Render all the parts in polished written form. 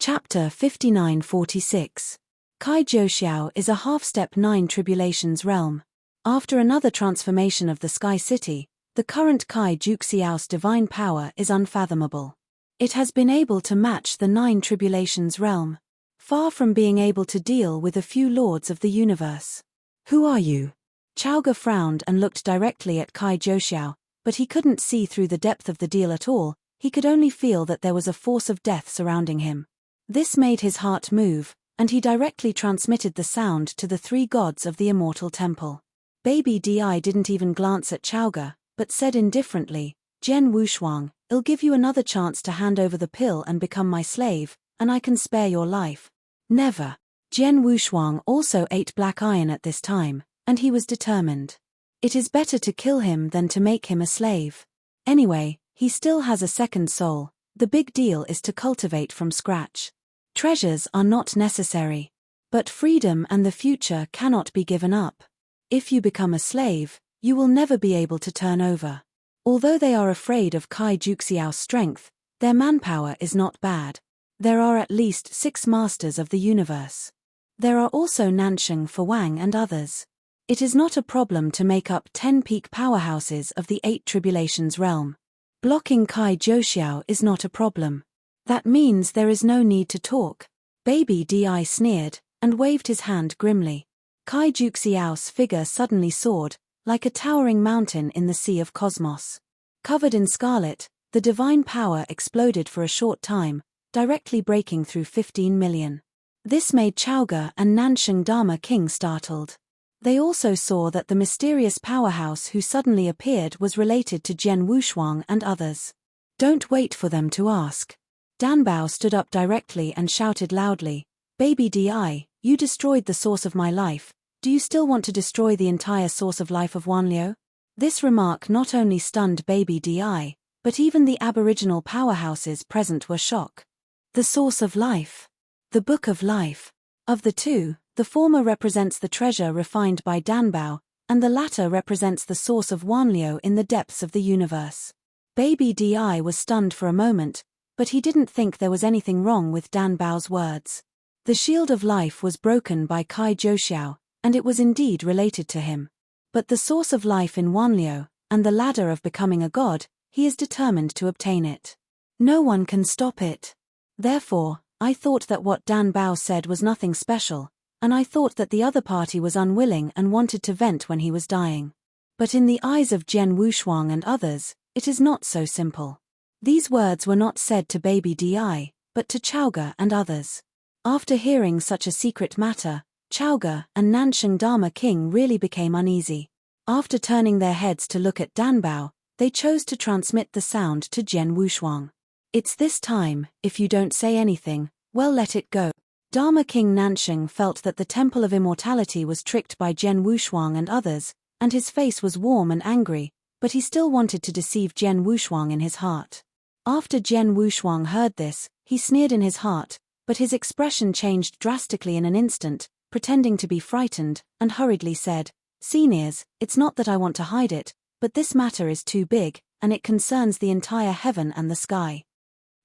Chapter 5946. Kai Jiuxiao is a half-step 9 tribulations realm. After another transformation of the Sky City, the current Kai Jiuxiao's divine power is unfathomable. It has been able to match the 9 tribulations realm. Far from being able to deal with a few lords of the universe. Who are you? Chaoga frowned and looked directly at Kai Jiuxiao, but he couldn't see through the depth of the deal at all. He could only feel that there was a force of death surrounding him. This made his heart move, and he directly transmitted the sound to the 3 gods of the immortal temple. Baby Di didn't even glance at Chaoga, but said indifferently, "Jian Wushuang, I'll give you another chance to hand over the pill and become my slave, and I can spare your life." Never. Jian Wushuang also ate black iron at this time, and he was determined. It is better to kill him than to make him a slave. Anyway, he still has a second soul. The big deal is to cultivate from scratch. Treasures are not necessary. But freedom and the future cannot be given up. If you become a slave, you will never be able to turn over. Although they are afraid of Kai Jiuxiao's strength, their manpower is not bad. There are at least 6 masters of the universe. There are also Nansheng for Wang and others. It is not a problem to make up 10 peak powerhouses of the 8 tribulations realm. Blocking Kai Jiuxiao is not a problem. That means there is no need to talk. Baby Di sneered, and waved his hand grimly. Kai Jiuxiao's figure suddenly soared, like a towering mountain in the sea of cosmos. Covered in scarlet, the divine power exploded for a short time, directly breaking through 15 million. This made Chaoga and Nansheng Dharma King startled. They also saw that the mysterious powerhouse who suddenly appeared was related to Jian Wushuang and others. Don't wait for them to ask. Danbao stood up directly and shouted loudly, "Baby Di, you destroyed the source of my life. Do you still want to destroy the entire source of life of Wanliu?" This remark not only stunned Baby Di, but even the aboriginal powerhouses present were shocked. The source of life. The book of life. Of the two, the former represents the treasure refined by Danbao, and the latter represents the source of Wanliu in the depths of the universe. Baby Di was stunned for a moment, but he didn't think there was anything wrong with Danbao's words. The shield of life was broken by Kai Jiuxiao, and it was indeed related to him. But the source of life in Wanliu, and the ladder of becoming a god, he is determined to obtain it. No one can stop it. Therefore, I thought that what Danbao said was nothing special, and I thought that the other party was unwilling and wanted to vent when he was dying. But in the eyes of Jian Wushuang and others, it is not so simple. These words were not said to Baby Di, but to Chaoga and others. After hearing such a secret matter, Chaoga and Nansheng Dharma King really became uneasy. After turning their heads to look at Danbao, they chose to transmit the sound to Jian Wushuang. "It's this time, if you don't say anything, well, let it go." Dharma King Nansheng felt that the Temple of Immortality was tricked by Jian Wushuang and others, and his face was warm and angry, but he still wanted to deceive Jian Wushuang in his heart. After Jian Wushuang heard this, he sneered in his heart, but his expression changed drastically in an instant, pretending to be frightened, and hurriedly said, "Seniors, it's not that I want to hide it, but this matter is too big, and it concerns the entire heaven and the sky.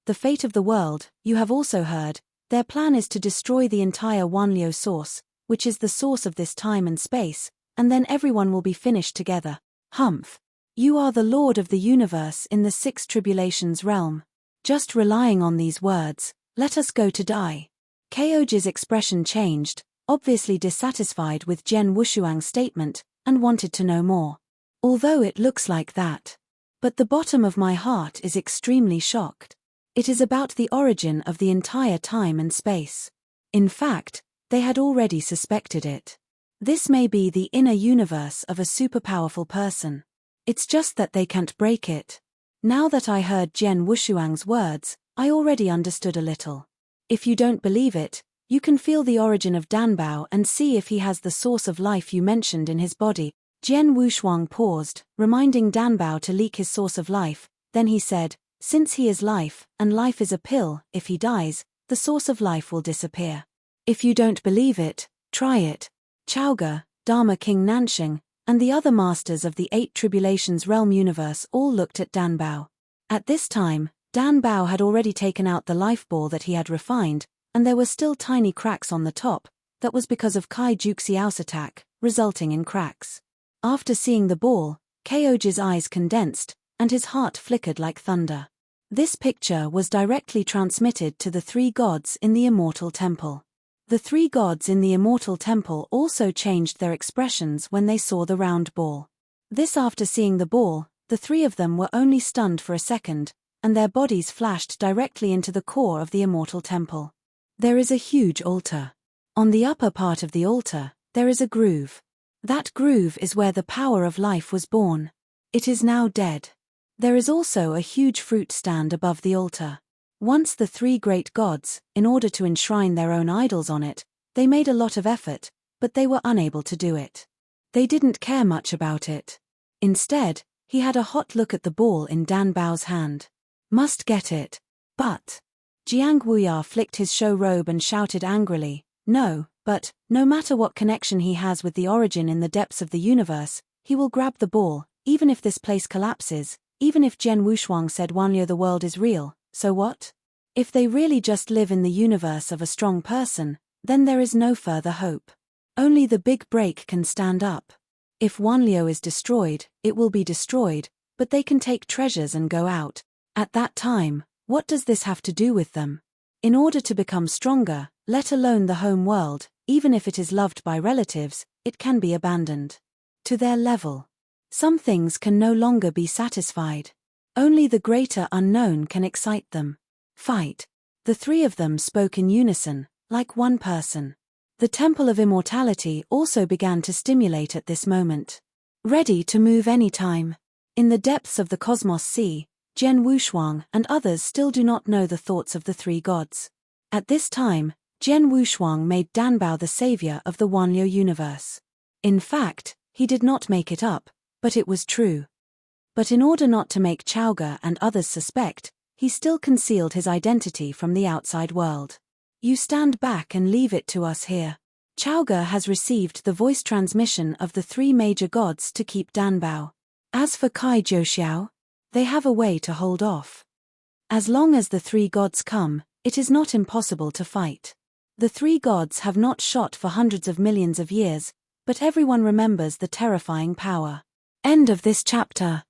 The fate of the world, you have also heard. Their plan is to destroy the entire Wanliu source, which is the source of this time and space, and then everyone will be finished together. Humph. You are the Lord of the universe in the 6 tribulations realm. Just relying on these words, let us go to die." Kaoji's expression changed, obviously dissatisfied with Jian Wushuang's statement, and wanted to know more. "Although it looks like that. But the bottom of my heart is extremely shocked. It is about the origin of the entire time and space. In fact, they had already suspected it. This may be the inner universe of a superpowerful person. It's just that they can't break it. Now that I heard Jian Wushuang's words, I already understood a little. If you don't believe it, you can feel the origin of Danbao and see if he has the source of life you mentioned in his body." Jian Wushuang paused, reminding Danbao to leak his source of life, then he said, "Since he is life, and life is a pill, if he dies, the source of life will disappear. If you don't believe it, try it." Chaoga, Dharma King Nansheng, and the other masters of the 8 tribulations realm universe all looked at Danbao. At this time, Dan Bao had already taken out the life ball that he had refined, and there were still tiny cracks on the top. That was because of Kai Juxiao's attack, resulting in cracks. After seeing the ball, Keoji's eyes condensed, and his heart flickered like thunder. This picture was directly transmitted to the three gods in the immortal temple. The three gods in the immortal temple also changed their expressions when they saw the round ball. This after seeing the ball, the three of them were only stunned for a second, and their bodies flashed directly into the core of the immortal temple. There is a huge altar. On the upper part of the altar, there is a groove. That groove is where the power of life was born. It is now dead. There is also a huge fruit stand above the altar. Once the three great gods, in order to enshrine their own idols on it, they made a lot of effort, but they were unable to do it. They didn't care much about it. Instead, he had a hot look at the ball in Dan Bao's hand. Must get it. But Jiang Wuya flicked his show robe and shouted angrily, no, but, no matter what connection he has with the origin in the depths of the universe, he will grab the ball, even if this place collapses, even if Zhen Wushuang said Wanliu the world is real, so what? If they really just live in the universe of a strong person, then there is no further hope. Only the big break can stand up. If Wanliu is destroyed, it will be destroyed, but they can take treasures and go out. At that time, what does this have to do with them? In order to become stronger, let alone the home world, even if it is loved by relatives, it can be abandoned. To their level. Some things can no longer be satisfied. Only the greater unknown can excite them. Fight. The three of them spoke in unison, like one person. The Temple of Immortality also began to stimulate at this moment. Ready to move anytime. In the depths of the Cosmos Sea, Zhen Wushuang and others still do not know the thoughts of the three gods. At this time, Zhen Wushuang made Dan Bao the savior of the Wanliu universe. In fact, he did not make it up, but it was true. But in order not to make Chaoga and others suspect, he still concealed his identity from the outside world. You stand back and leave it to us here. Chaoga has received the voice transmission of the three major gods to keep Dan Bao. As for Kai Zhouxiao, they have a way to hold off. As long as the three gods come, it is not impossible to fight. The three gods have not shot for hundreds of millions of years, but everyone remembers the terrifying power. End of this chapter.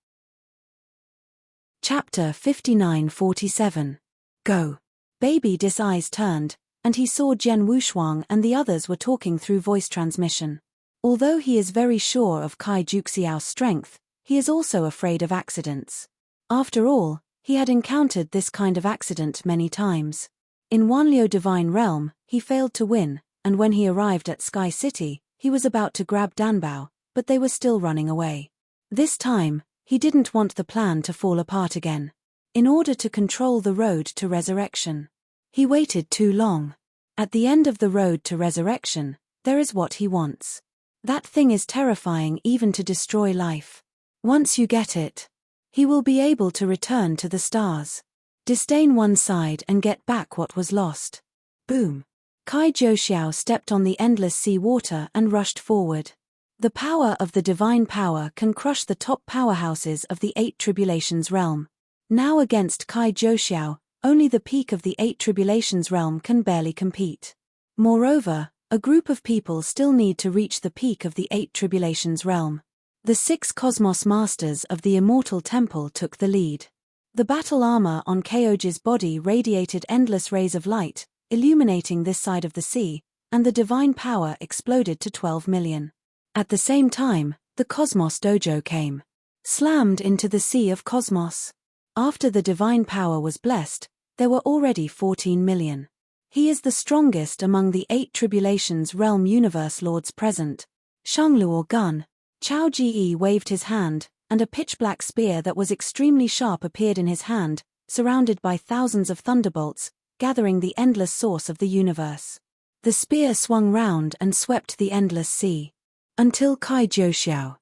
Chapter 59-47. Go. Baby Dis eyes turned, and he saw Zhen Wushuang and the others were talking through voice transmission. Although he is very sure of Kai Juxiao's strength, he is also afraid of accidents. After all, he had encountered this kind of accident many times. In Wanliu Divine Realm, he failed to win, and when he arrived at Sky City, he was about to grab Dan Bao, but they were still running away. This time, he didn't want the plan to fall apart again. In order to control the road to resurrection. He waited too long. At the end of the road to resurrection, there is what he wants. That thing is terrifying even to destroy life. Once you get it, he will be able to return to the stars. Disdain one side and get back what was lost. Boom. Kai Zhouxiao stepped on the endless sea water and rushed forward. The power of the divine power can crush the top powerhouses of the Eight Tribulations realm. Now against Kai Zhouxiao, only the peak of the Eight Tribulations realm can barely compete. Moreover, a group of people still need to reach the peak of the Eight Tribulations realm. The 6 Cosmos Masters of the Immortal Temple took the lead. The battle armor on Keoji's body radiated endless rays of light, illuminating this side of the sea, and the divine power exploded to 12 million. At the same time, the Cosmos Dojo came. Slammed into the sea of Cosmos. After the divine power was blessed, there were already 14 million. He is the strongest among the 8 Tribulations realm universe lords present. Shanglu or gun. Chao Ji waved his hand, and a pitch-black spear that was extremely sharp appeared in his hand, surrounded by thousands of thunderbolts, gathering the endless source of the universe. The spear swung round and swept the endless sea. Until Kai Zhouxiao.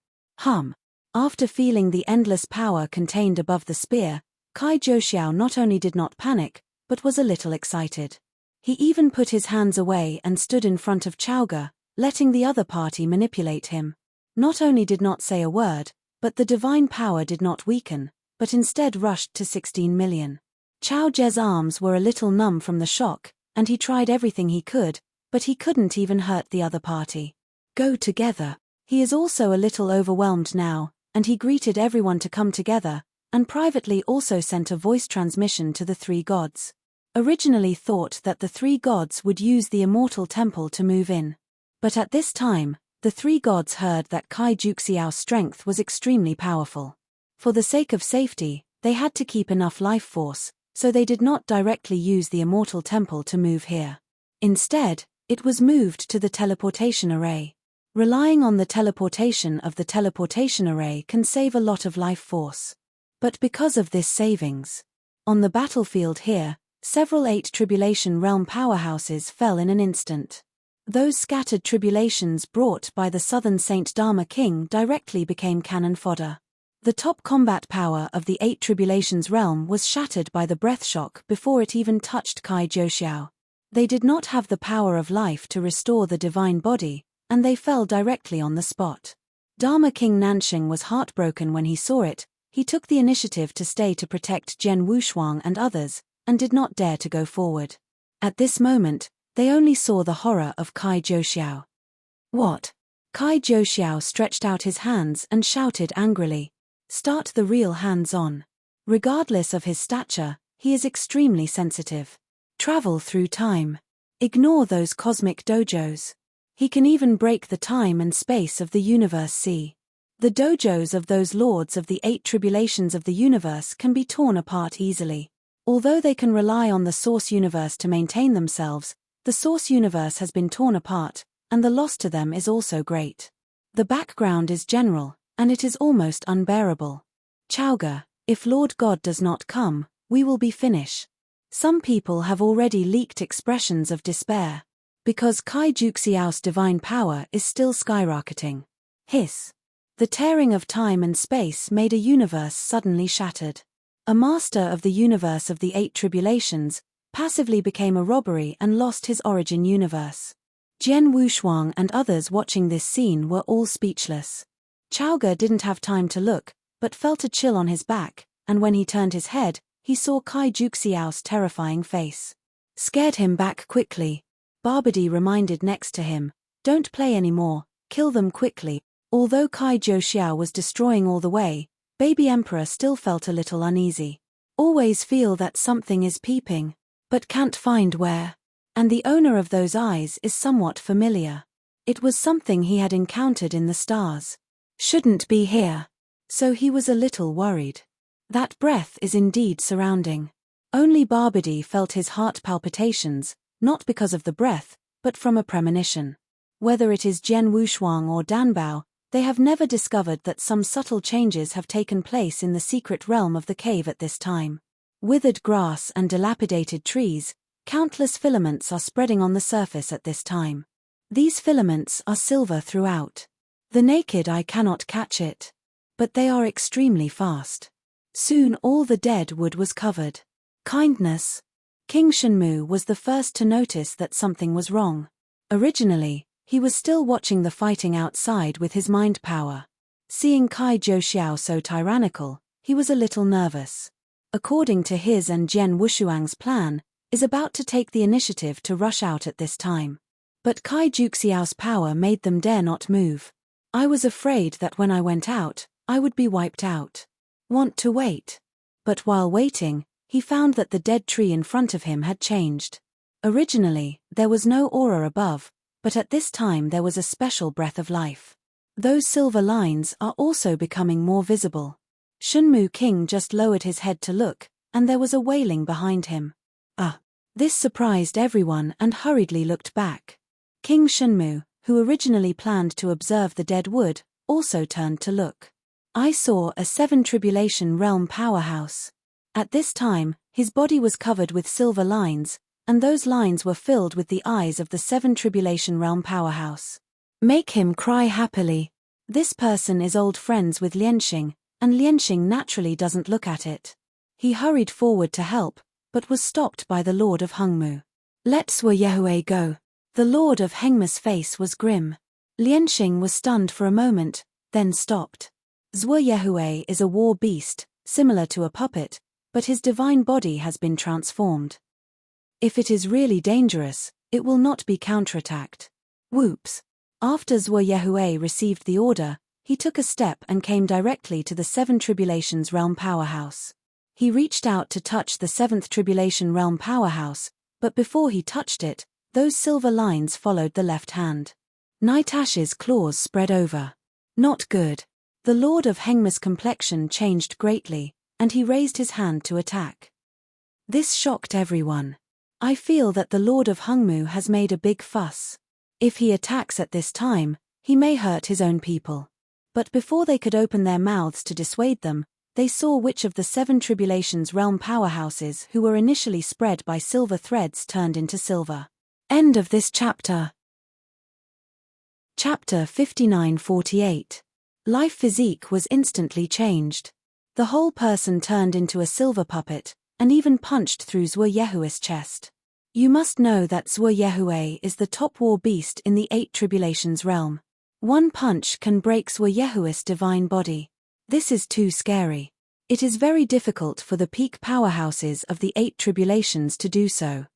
After feeling the endless power contained above the spear, Kai Zhouxiao not only did not panic, but was a little excited. He even put his hands away and stood in front of Chaoga, letting the other party manipulate him. Not only did not say a word, but the divine power did not weaken, but instead rushed to 16 million. Chao Je's arms were a little numb from the shock, and he tried everything he could, but he couldn't even hurt the other party. Go together. He is also a little overwhelmed now, and he greeted everyone to come together, and privately also sent a voice transmission to the three gods. Originally thought that the three gods would use the immortal temple to move in. But at this time, the three gods heard that Kai Juxiao's strength was extremely powerful. For the sake of safety, they had to keep enough life force, so they did not directly use the immortal temple to move here. Instead, it was moved to the teleportation array. Relying on the teleportation of the teleportation array can save a lot of life force. But because of this savings, on the battlefield here, several 8 Tribulation Realm powerhouses fell in an instant. Those scattered tribulations brought by the Southern Saint Dharma King directly became cannon fodder. The top combat power of the 8 Tribulations realm was shattered by the breath shock before it even touched Kai Joxiao. They did not have the power of life to restore the divine body, and they fell directly on the spot. Dharma King Nanxing was heartbroken when he saw it. He took the initiative to stay to protect Jian Wushuang and others, and did not dare to go forward. At this moment, they only saw the horror of Kai Joxiao. What? Kai Joxiao stretched out his hands and shouted angrily. Start the real hands-on. Regardless of his stature, he is extremely sensitive. Travel through time. Ignore those cosmic dojos. He can even break the time and space of the universe. See. The dojos of those lords of the 8 tribulations of the universe can be torn apart easily. Although they can rely on the source universe to maintain themselves, the source universe has been torn apart, and the loss to them is also great. The background is general, and it is almost unbearable. Chaoga, if Lord God does not come, we will be finished. Some people have already leaked expressions of despair. Because Kai Juxiao's divine power is still skyrocketing. Hiss. The tearing of time and space made a universe suddenly shattered. A master of the universe of the 8 tribulations passively became a robbery and lost his origin universe. Jian Wushuang and others watching this scene were all speechless. Chaoga didn't have time to look, but felt a chill on his back, and when he turned his head, he saw Kai Juxiao's terrifying face. Scared him back quickly. Barbady reminded next to him, don't play anymore, kill them quickly. Although Kai Joxiao was destroying all the way, Baby Emperor still felt a little uneasy. Always feel that something is peeping, but can't find where. And the owner of those eyes is somewhat familiar. It was something he had encountered in the stars. Shouldn't be here. So he was a little worried. That breath is indeed surrounding. Only Barbady felt his heart palpitations, not because of the breath, but from a premonition. Whether it is Jian Wushuang or Danbao, they have never discovered that some subtle changes have taken place in the secret realm of the cave at this time. Withered grass and dilapidated trees, countless filaments are spreading on the surface at this time. These filaments are silver throughout. The naked eye cannot catch it. But they are extremely fast. Soon all the dead wood was covered. Kindness. King Shenmu was the first to notice that something was wrong. Originally, he was still watching the fighting outside with his mind power. Seeing Kai Joxiao so tyrannical, he was a little nervous. According to his and Jian Wushuang's plan, is about to take the initiative to rush out at this time. But Kai Juxiao's power made them dare not move. I was afraid that when I went out, I would be wiped out. Want to wait. But while waiting, he found that the dead tree in front of him had changed. Originally, there was no aura above, but at this time there was a special breath of life. Those silver lines are also becoming more visible. Shenmu King just lowered his head to look, and there was a wailing behind him. This surprised everyone and hurriedly looked back. King Shenmu, who originally planned to observe the dead wood, also turned to look. I saw a 7 Tribulation Realm powerhouse. At this time, his body was covered with silver lines, and those lines were filled with the eyes of the 7 Tribulation Realm powerhouse. Make him cry happily. This person is old friends with Lianxing, and Lianxing naturally doesn't look at it. He hurried forward to help, but was stopped by the Lord of Hengmu. Let Zhuo Yehue go. The Lord of Hengmu's face was grim. Lianxing was stunned for a moment, then stopped. Zhuo Yehue is a war beast, similar to a puppet, but his divine body has been transformed. If it is really dangerous, it will not be counterattacked. Whoops! After Zhuo received the order, he took a step and came directly to the Seven Tribulations Realm powerhouse. He reached out to touch the Seventh Tribulation Realm powerhouse, but before he touched it, those silver lines followed the left hand. Night Ash's claws spread over. Not good. The Lord of Hengma's complexion changed greatly, and he raised his hand to attack. This shocked everyone. I feel that the Lord of Hengmu has made a big fuss. If he attacks at this time, he may hurt his own people. But before they could open their mouths to dissuade them, they saw which of the Seven Tribulations Realm powerhouses who were initially spread by silver threads turned into silver. End of this chapter. Chapter 59-48. Life physique was instantly changed. The whole person turned into a silver puppet, and even punched through Zhuo's chest. You must know that Zhuo is the top war beast in the Eight Tribulations realm. One punch can break Zhuo's divine body. This is too scary. It is very difficult for the peak powerhouses of the Eight Tribulations to do so.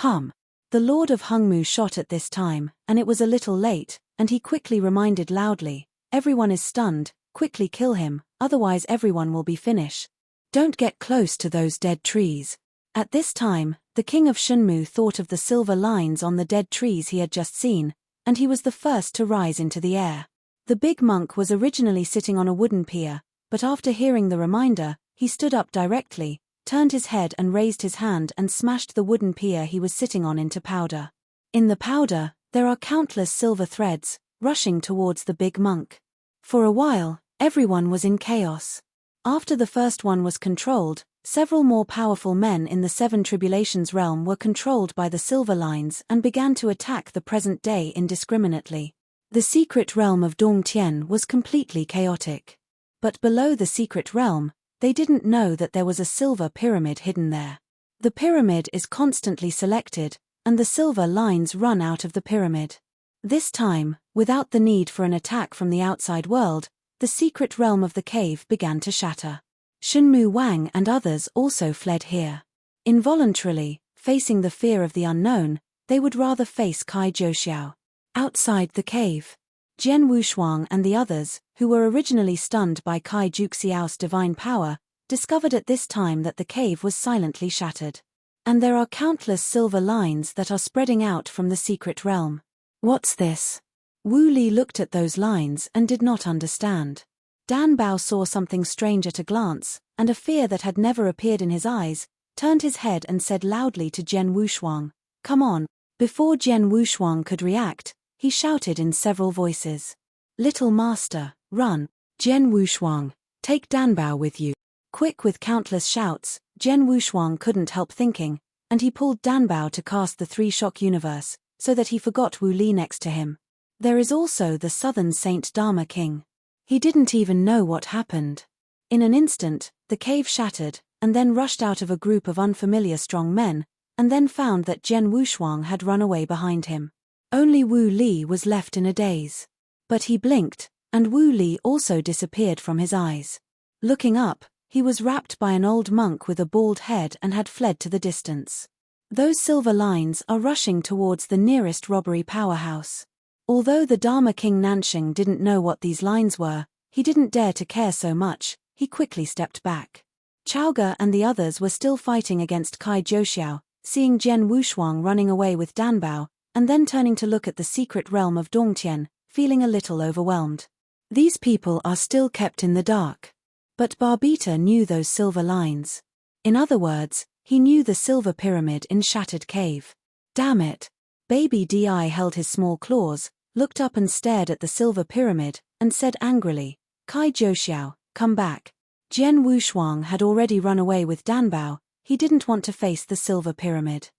The Lord of Hengmu shot at this time, and it was a little late, and he quickly reminded loudly, "Everyone is stunned, quickly kill him, otherwise everyone will be finished. Don't get close to those dead trees." At this time, the king of Shenmu thought of the silver lines on the dead trees he had just seen, and he was the first to rise into the air. The big monk was originally sitting on a wooden pier, but after hearing the reminder, he stood up directly, turned his head and raised his hand and smashed the wooden pier he was sitting on into powder. In the powder, there are countless silver threads, rushing towards the big monk. For a while, everyone was in chaos. After the first one was controlled, several more powerful men in the Seven Tribulations realm were controlled by the silver lines and began to attack the present day indiscriminately. The secret realm of Dongtian was completely chaotic. But below the secret realm, they didn't know that there was a silver pyramid hidden there. The pyramid is constantly selected, and the silver lines run out of the pyramid. This time, without the need for an attack from the outside world, the secret realm of the cave began to shatter. Shenmu Wang and others also fled here. Involuntarily, facing the fear of the unknown, they would rather face Kai Zhou. Outside the cave, Jian Wushuang and the others, who were originally stunned by Kai Zhuxiao's divine power, discovered at this time that the cave was silently shattered. And there are countless silver lines that are spreading out from the secret realm. What's this? Wu Li looked at those lines and did not understand. Dan Bao saw something strange at a glance, and a fear that had never appeared in his eyes, turned his head and said loudly to Jian Wushuang, "Come on." Before Jian Wushuang could react, he shouted in several voices, "Little master, run! Jian Wushuang, take Dan Bao with you." Quick with countless shouts, Jian Wushuang couldn't help thinking, and he pulled Dan Bao to cast the three-shock universe, so that he forgot Wu Li next to him. There is also the southern Saint Dharma King. He didn't even know what happened. In an instant, the cave shattered, and then rushed out of a group of unfamiliar strong men, and then found that Jian Wushuang had run away behind him. Only Wu Li was left in a daze. But he blinked, and Wu Li also disappeared from his eyes. Looking up, he was wrapped by an old monk with a bald head and had fled to the distance. Those silver lines are rushing towards the nearest robbery powerhouse. Although the Dharma King Nanxing didn't know what these lines were, he didn't dare to care so much, he quickly stepped back. Chaoge and the others were still fighting against Kai Zhou, seeing Jian Wushuang running away with Dan Bao, and then turning to look at the secret realm of Dongtian, feeling a little overwhelmed. These people are still kept in the dark. But Barbita knew those silver lines. In other words, he knew the silver pyramid in Shattered Cave. Damn it! Baby Di held his small claws, looked up and stared at the silver pyramid, and said angrily, "Kai Zhou, come back." Jian Wushuang had already run away with Dan Bao, he didn't want to face the silver pyramid.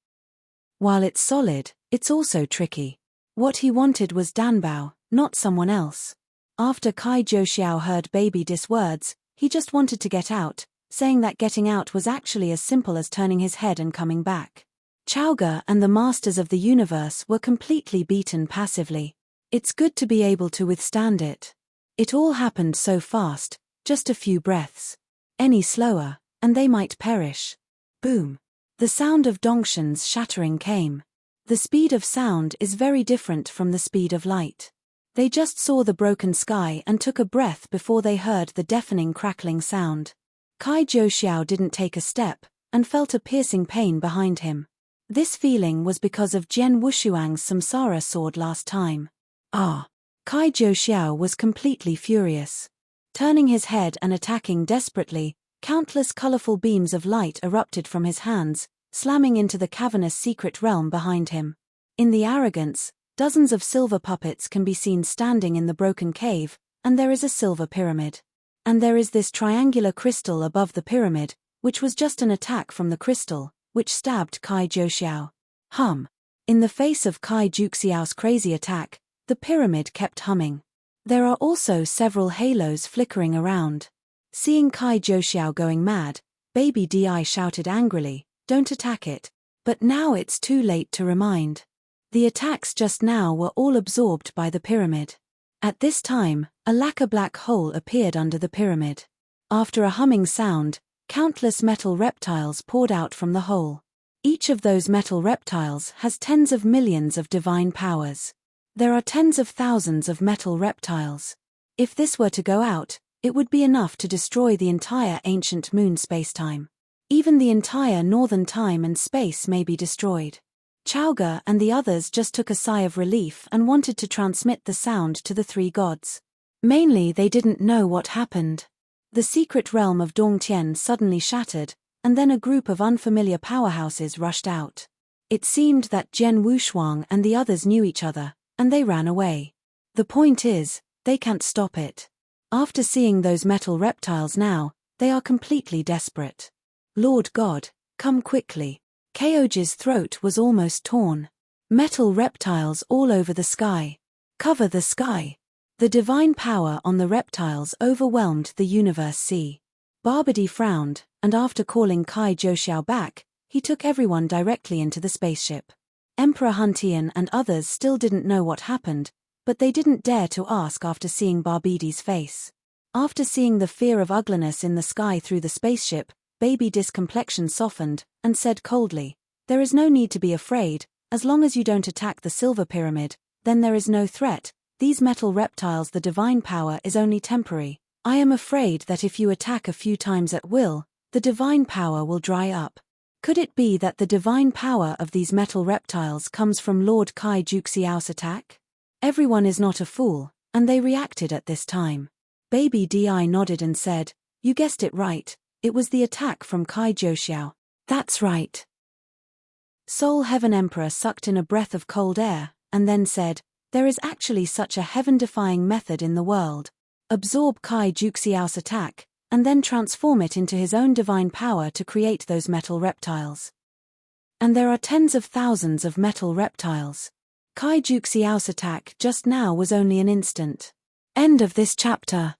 While it's solid, it's also tricky. What he wanted was Dan Bao, not someone else. After Kai Zhou heard Baby Di's words, he just wanted to get out, saying that getting out was actually as simple as turning his head and coming back. Chaoge and the Masters of the Universe were completely beaten passively. It's good to be able to withstand it. It all happened so fast, just a few breaths. Any slower, and they might perish. Boom! The sound of Dongshan's shattering came. The speed of sound is very different from the speed of light. They just saw the broken sky and took a breath before they heard the deafening crackling sound. Kai Jiuxiao didn't take a step, and felt a piercing pain behind him. This feeling was because of Jian Wushuang's samsara sword last time. Ah! Kai Jiuxiao was completely furious. Turning his head and attacking desperately, countless colorful beams of light erupted from his hands, slamming into the cavernous secret realm behind him. In the arrogance, dozens of silver puppets can be seen standing in the broken cave, and there is a silver pyramid. And there is this triangular crystal above the pyramid, which was just an attack from the crystal, which stabbed Kai Jiuxiao. In the face of Kai Jiuxiao's crazy attack, the pyramid kept humming. There are also several halos flickering around. Seeing Kai Jiuxiao going mad, Baby Di shouted angrily, "Don't attack it." But now it's too late to remind. The attacks just now were all absorbed by the pyramid. At this time, a lacquer black hole appeared under the pyramid. After a humming sound, countless metal reptiles poured out from the hole. Each of those metal reptiles has tens of millions of divine powers. There are tens of thousands of metal reptiles. If this were to go out, it would be enough to destroy the entire ancient moon spacetime. Even the entire northern time and space may be destroyed. Chowga and the others just took a sigh of relief and wanted to transmit the sound to the three gods. Mainly they didn't know what happened. The secret realm of Dongtian suddenly shattered, and then a group of unfamiliar powerhouses rushed out. It seemed that Jian Wushuang and the others knew each other, and they ran away. The point is, they can't stop it. After seeing those metal reptiles now, they are completely desperate. Lord God, come quickly. Kaoji's throat was almost torn. Metal reptiles all over the sky. Cover the sky. The divine power on the reptiles overwhelmed the universe sea. Barbady frowned, and after calling Kai Jiuxiao back, he took everyone directly into the spaceship. Emperor Huntian and others still didn't know what happened, but they didn't dare to ask after seeing Barbady's face. After seeing the fear of ugliness in the sky through the spaceship, Baby Di's complexion softened, and said coldly, "There is no need to be afraid, as long as you don't attack the silver pyramid, then there is no threat. These metal reptiles, the divine power is only temporary. I am afraid that if you attack a few times at will, the divine power will dry up." Could it be that the divine power of these metal reptiles comes from Lord Kai Jiuxiao's attack? Everyone is not a fool, and they reacted at this time. Baby Di nodded and said, "You guessed it right. It was the attack from Kai Jiuxiao." "That's right." Soul Heaven Emperor sucked in a breath of cold air, and then said, "There is actually such a heaven-defying method in the world. Absorb Kai Jiuxiao's attack, and then transform it into his own divine power to create those metal reptiles. And there are tens of thousands of metal reptiles. Kai Jiuxiao's attack just now was only an instant." End of this chapter.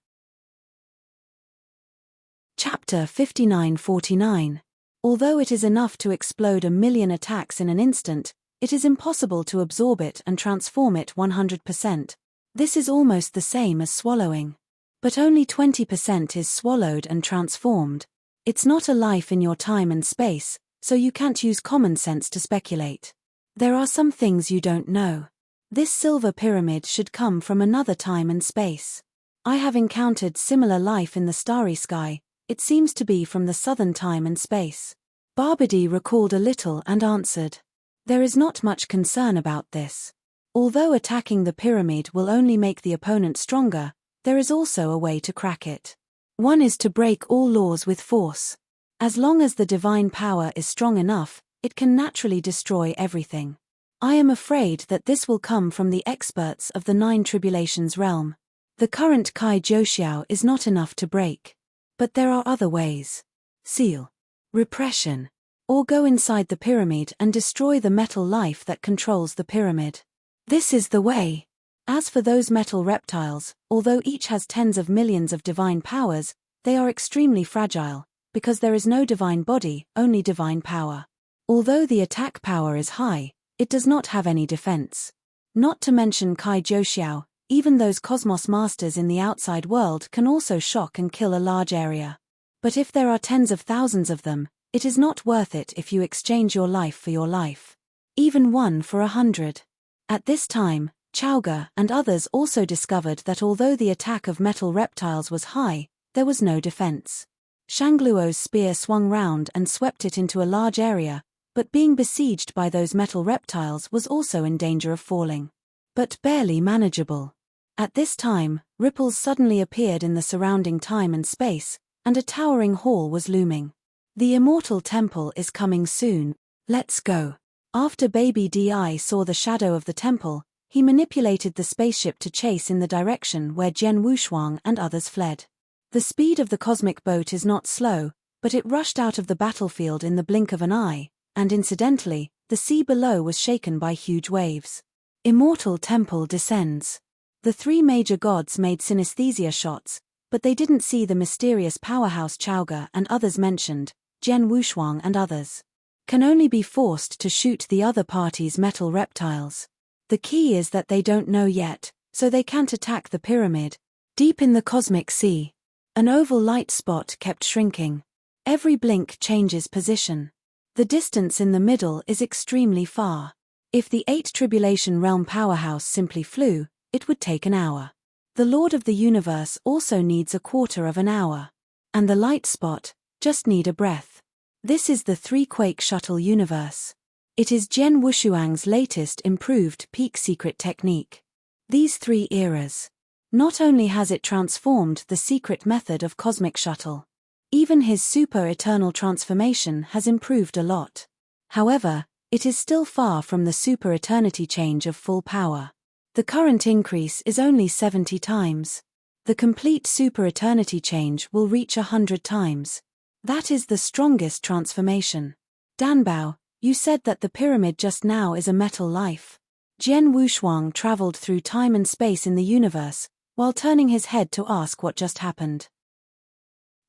Chapter 59-49. Although it is enough to explode 1,000,000 attacks in an instant, it is impossible to absorb it and transform it 100%. This is almost the same as swallowing. But only 20% is swallowed and transformed. It's not a life in your time and space, so you can't use common sense to speculate. There are some things you don't know. This silver pyramid should come from another time and space. I have encountered similar life in the starry sky. It seems to be from the southern time and space. Barbady recalled a little and answered, "There is not much concern about this. Although attacking the pyramid will only make the opponent stronger, there is also a way to crack it. One is to break all laws with force. As long as the divine power is strong enough, it can naturally destroy everything. I am afraid that this will come from the experts of the Nine Tribulations realm. The current Kai Jiuxiao is not enough to break. But there are other ways. Seal. Repression. Or go inside the pyramid and destroy the metal life that controls the pyramid. This is the way. As for those metal reptiles, although each has tens of millions of divine powers, they are extremely fragile, because there is no divine body, only divine power. Although the attack power is high, it does not have any defense. Not to mention Kai Jiuxiao, even those cosmos masters in the outside world can also shock and kill a large area. But if there are tens of thousands of them, it is not worth it if you exchange your life for your life. Even one for 100. At this time, Chowga and others also discovered that although the attack of metal reptiles was high, there was no defense. Shangluo's spear swung round and swept it into a large area, but being besieged by those metal reptiles was also in danger of falling. But barely manageable. At this time, ripples suddenly appeared in the surrounding time and space, and a towering hall was looming. The immortal temple is coming soon. Let's go. After Baby Di saw the shadow of the temple, he manipulated the spaceship to chase in the direction where Jian Wushuang and others fled. The speed of the cosmic boat is not slow, but it rushed out of the battlefield in the blink of an eye, and incidentally, the sea below was shaken by huge waves. Immortal temple descends. The three major gods made synesthesia shots, but they didn't see the mysterious powerhouse Chowga and others mentioned, Jian Wushuang and others. Can only be forced to shoot the other party's metal reptiles. The key is that they don't know yet, so they can't attack the pyramid. Deep in the cosmic sea, an oval light spot kept shrinking. Every blink changes position. The distance in the middle is extremely far. If the 8 Tribulation Realm powerhouse simply flew, it would take an hour. The Lord of the Universe also needs a quarter of an hour. And the light spot just need a breath. This is the 3-Quake Shuttle universe. It is Jian Wushuang's latest improved peak secret technique. These 3 eras. Not only has it transformed the secret method of cosmic shuttle, even his super eternal transformation has improved a lot. However, it is still far from the super eternity change of full power. The current increase is only 70 times. The complete super eternity change will reach 100 times. That is the strongest transformation. Danbao, you said that the pyramid just now is a metal life. Jian Wushuang traveled through time and space in the universe, while turning his head to ask what just happened.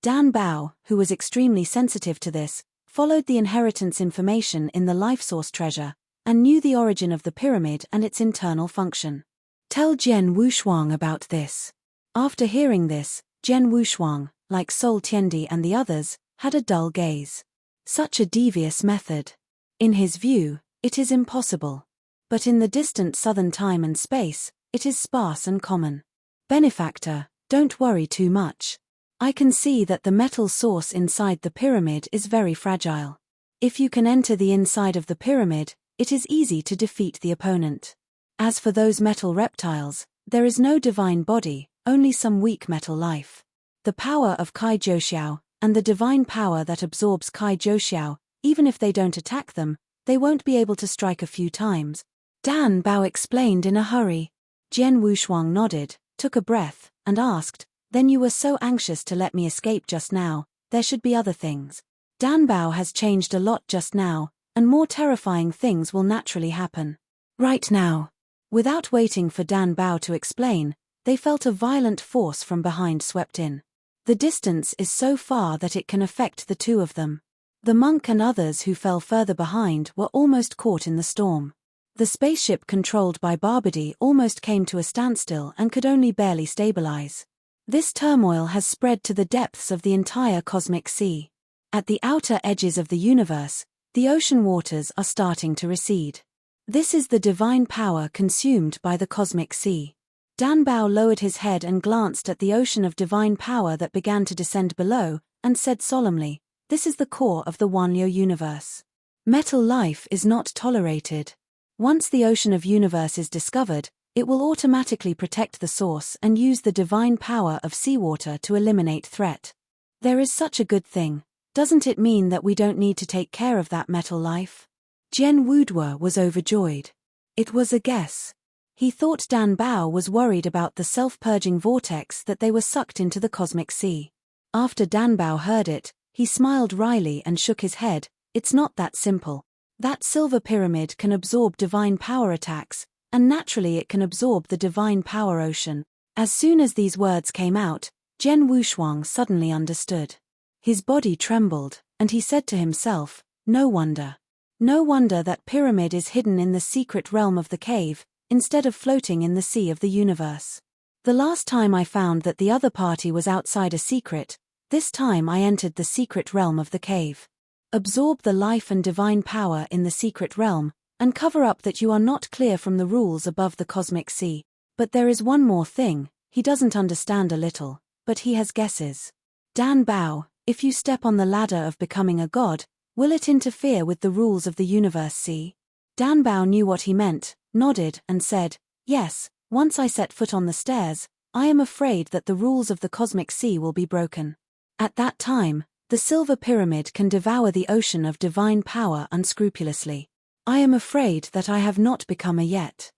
Danbao, who was extremely sensitive to this, followed the inheritance information in the life source treasure, and knew the origin of the pyramid and its internal function. Tell Jian Wushuang about this. After hearing this, Jian Wushuang, like Sol Tiendi and the others, had a dull gaze. Such a devious method. In his view, it is impossible. But in the distant southern time and space, it is sparse and common. Benefactor, don't worry too much. I can see that the metal source inside the pyramid is very fragile. If you can enter the inside of the pyramid, it is easy to defeat the opponent. As for those metal reptiles, there is no divine body, only some weak metal life. The power of Kai Jiuxiao, and the divine power that absorbs Kai Jiuxiao, even if they don't attack them, they won't be able to strike a few times. Dan Bao explained in a hurry. Jian Wushuang nodded, took a breath, and asked, "Then you were so anxious to let me escape just now, there should be other things." Dan Bao has changed a lot just now, and more terrifying things will naturally happen. Right now. Without waiting for Dan Bao to explain, they felt a violent force from behind swept in. The distance is so far that it can affect the two of them. The monk and others who fell further behind were almost caught in the storm. The spaceship controlled by Barbady almost came to a standstill and could only barely stabilize. This turmoil has spread to the depths of the entire cosmic sea. At the outer edges of the universe, the ocean waters are starting to recede. This is the divine power consumed by the cosmic sea. Dan Bao lowered his head and glanced at the ocean of divine power that began to descend below, and said solemnly, "This is the core of the Wanliu universe. Metal life is not tolerated. Once the ocean of universe is discovered, it will automatically protect the source and use the divine power of seawater to eliminate threat. There is such a good thing. Doesn't it mean that we don't need to take care of that metal life?" Jian Wudua was overjoyed. It was a guess. He thought Dan Bao was worried about the self-purging vortex that they were sucked into the cosmic sea. After Dan Bao heard it, he smiled wryly and shook his head. "It's not that simple. That silver pyramid can absorb divine power attacks, and naturally it can absorb the divine power ocean." As soon as these words came out, Jian Wushuang suddenly understood. His body trembled, and he said to himself, "No wonder. No wonder that pyramid is hidden in the secret realm of the cave, instead of floating in the sea of the universe. The last time I found that the other party was outside a secret, This time I entered the secret realm of the cave. Absorb the life and divine power in the secret realm, and cover up that you are not clear from the rules above the cosmic sea. But there is one more thing, he doesn't understand a little, but he has guesses. Dan Bao, if you step on the ladder of becoming a god, will it interfere with the rules of the universe see? Dan Bao knew what he meant, nodded, and said, yes, once I set foot on the stairs, I am afraid that the rules of the cosmic sea will be broken. At that time, the silver pyramid can devour the ocean of divine power unscrupulously. I am afraid that I have not become a yet.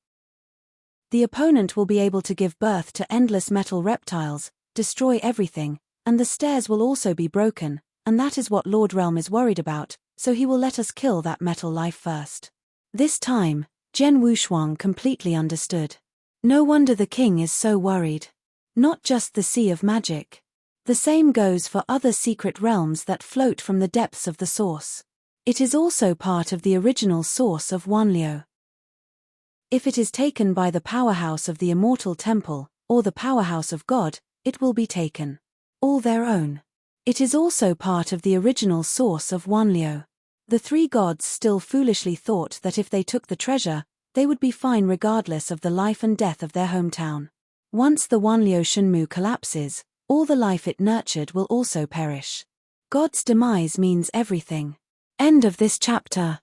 The opponent will be able to give birth to endless metal reptiles, destroy everything, and the stairs will also be broken, and that is what Lord Realm is worried about, so he will let us kill that metal life first. This time, Zhen Wushuang completely understood. No wonder the king is so worried. Not just the Sea of Magic. The same goes for other secret realms that float from the depths of the source. It is also part of the original source of Wanliu. If it is taken by the powerhouse of the immortal temple, or the powerhouse of God, it will be taken. All their own. It is also part of the original source of Wanliu. The three gods still foolishly thought that if they took the treasure, they would be fine regardless of the life and death of their hometown. Once the Wanliu Shenmu collapses, all the life it nurtured will also perish. God's demise means everything. End of this chapter.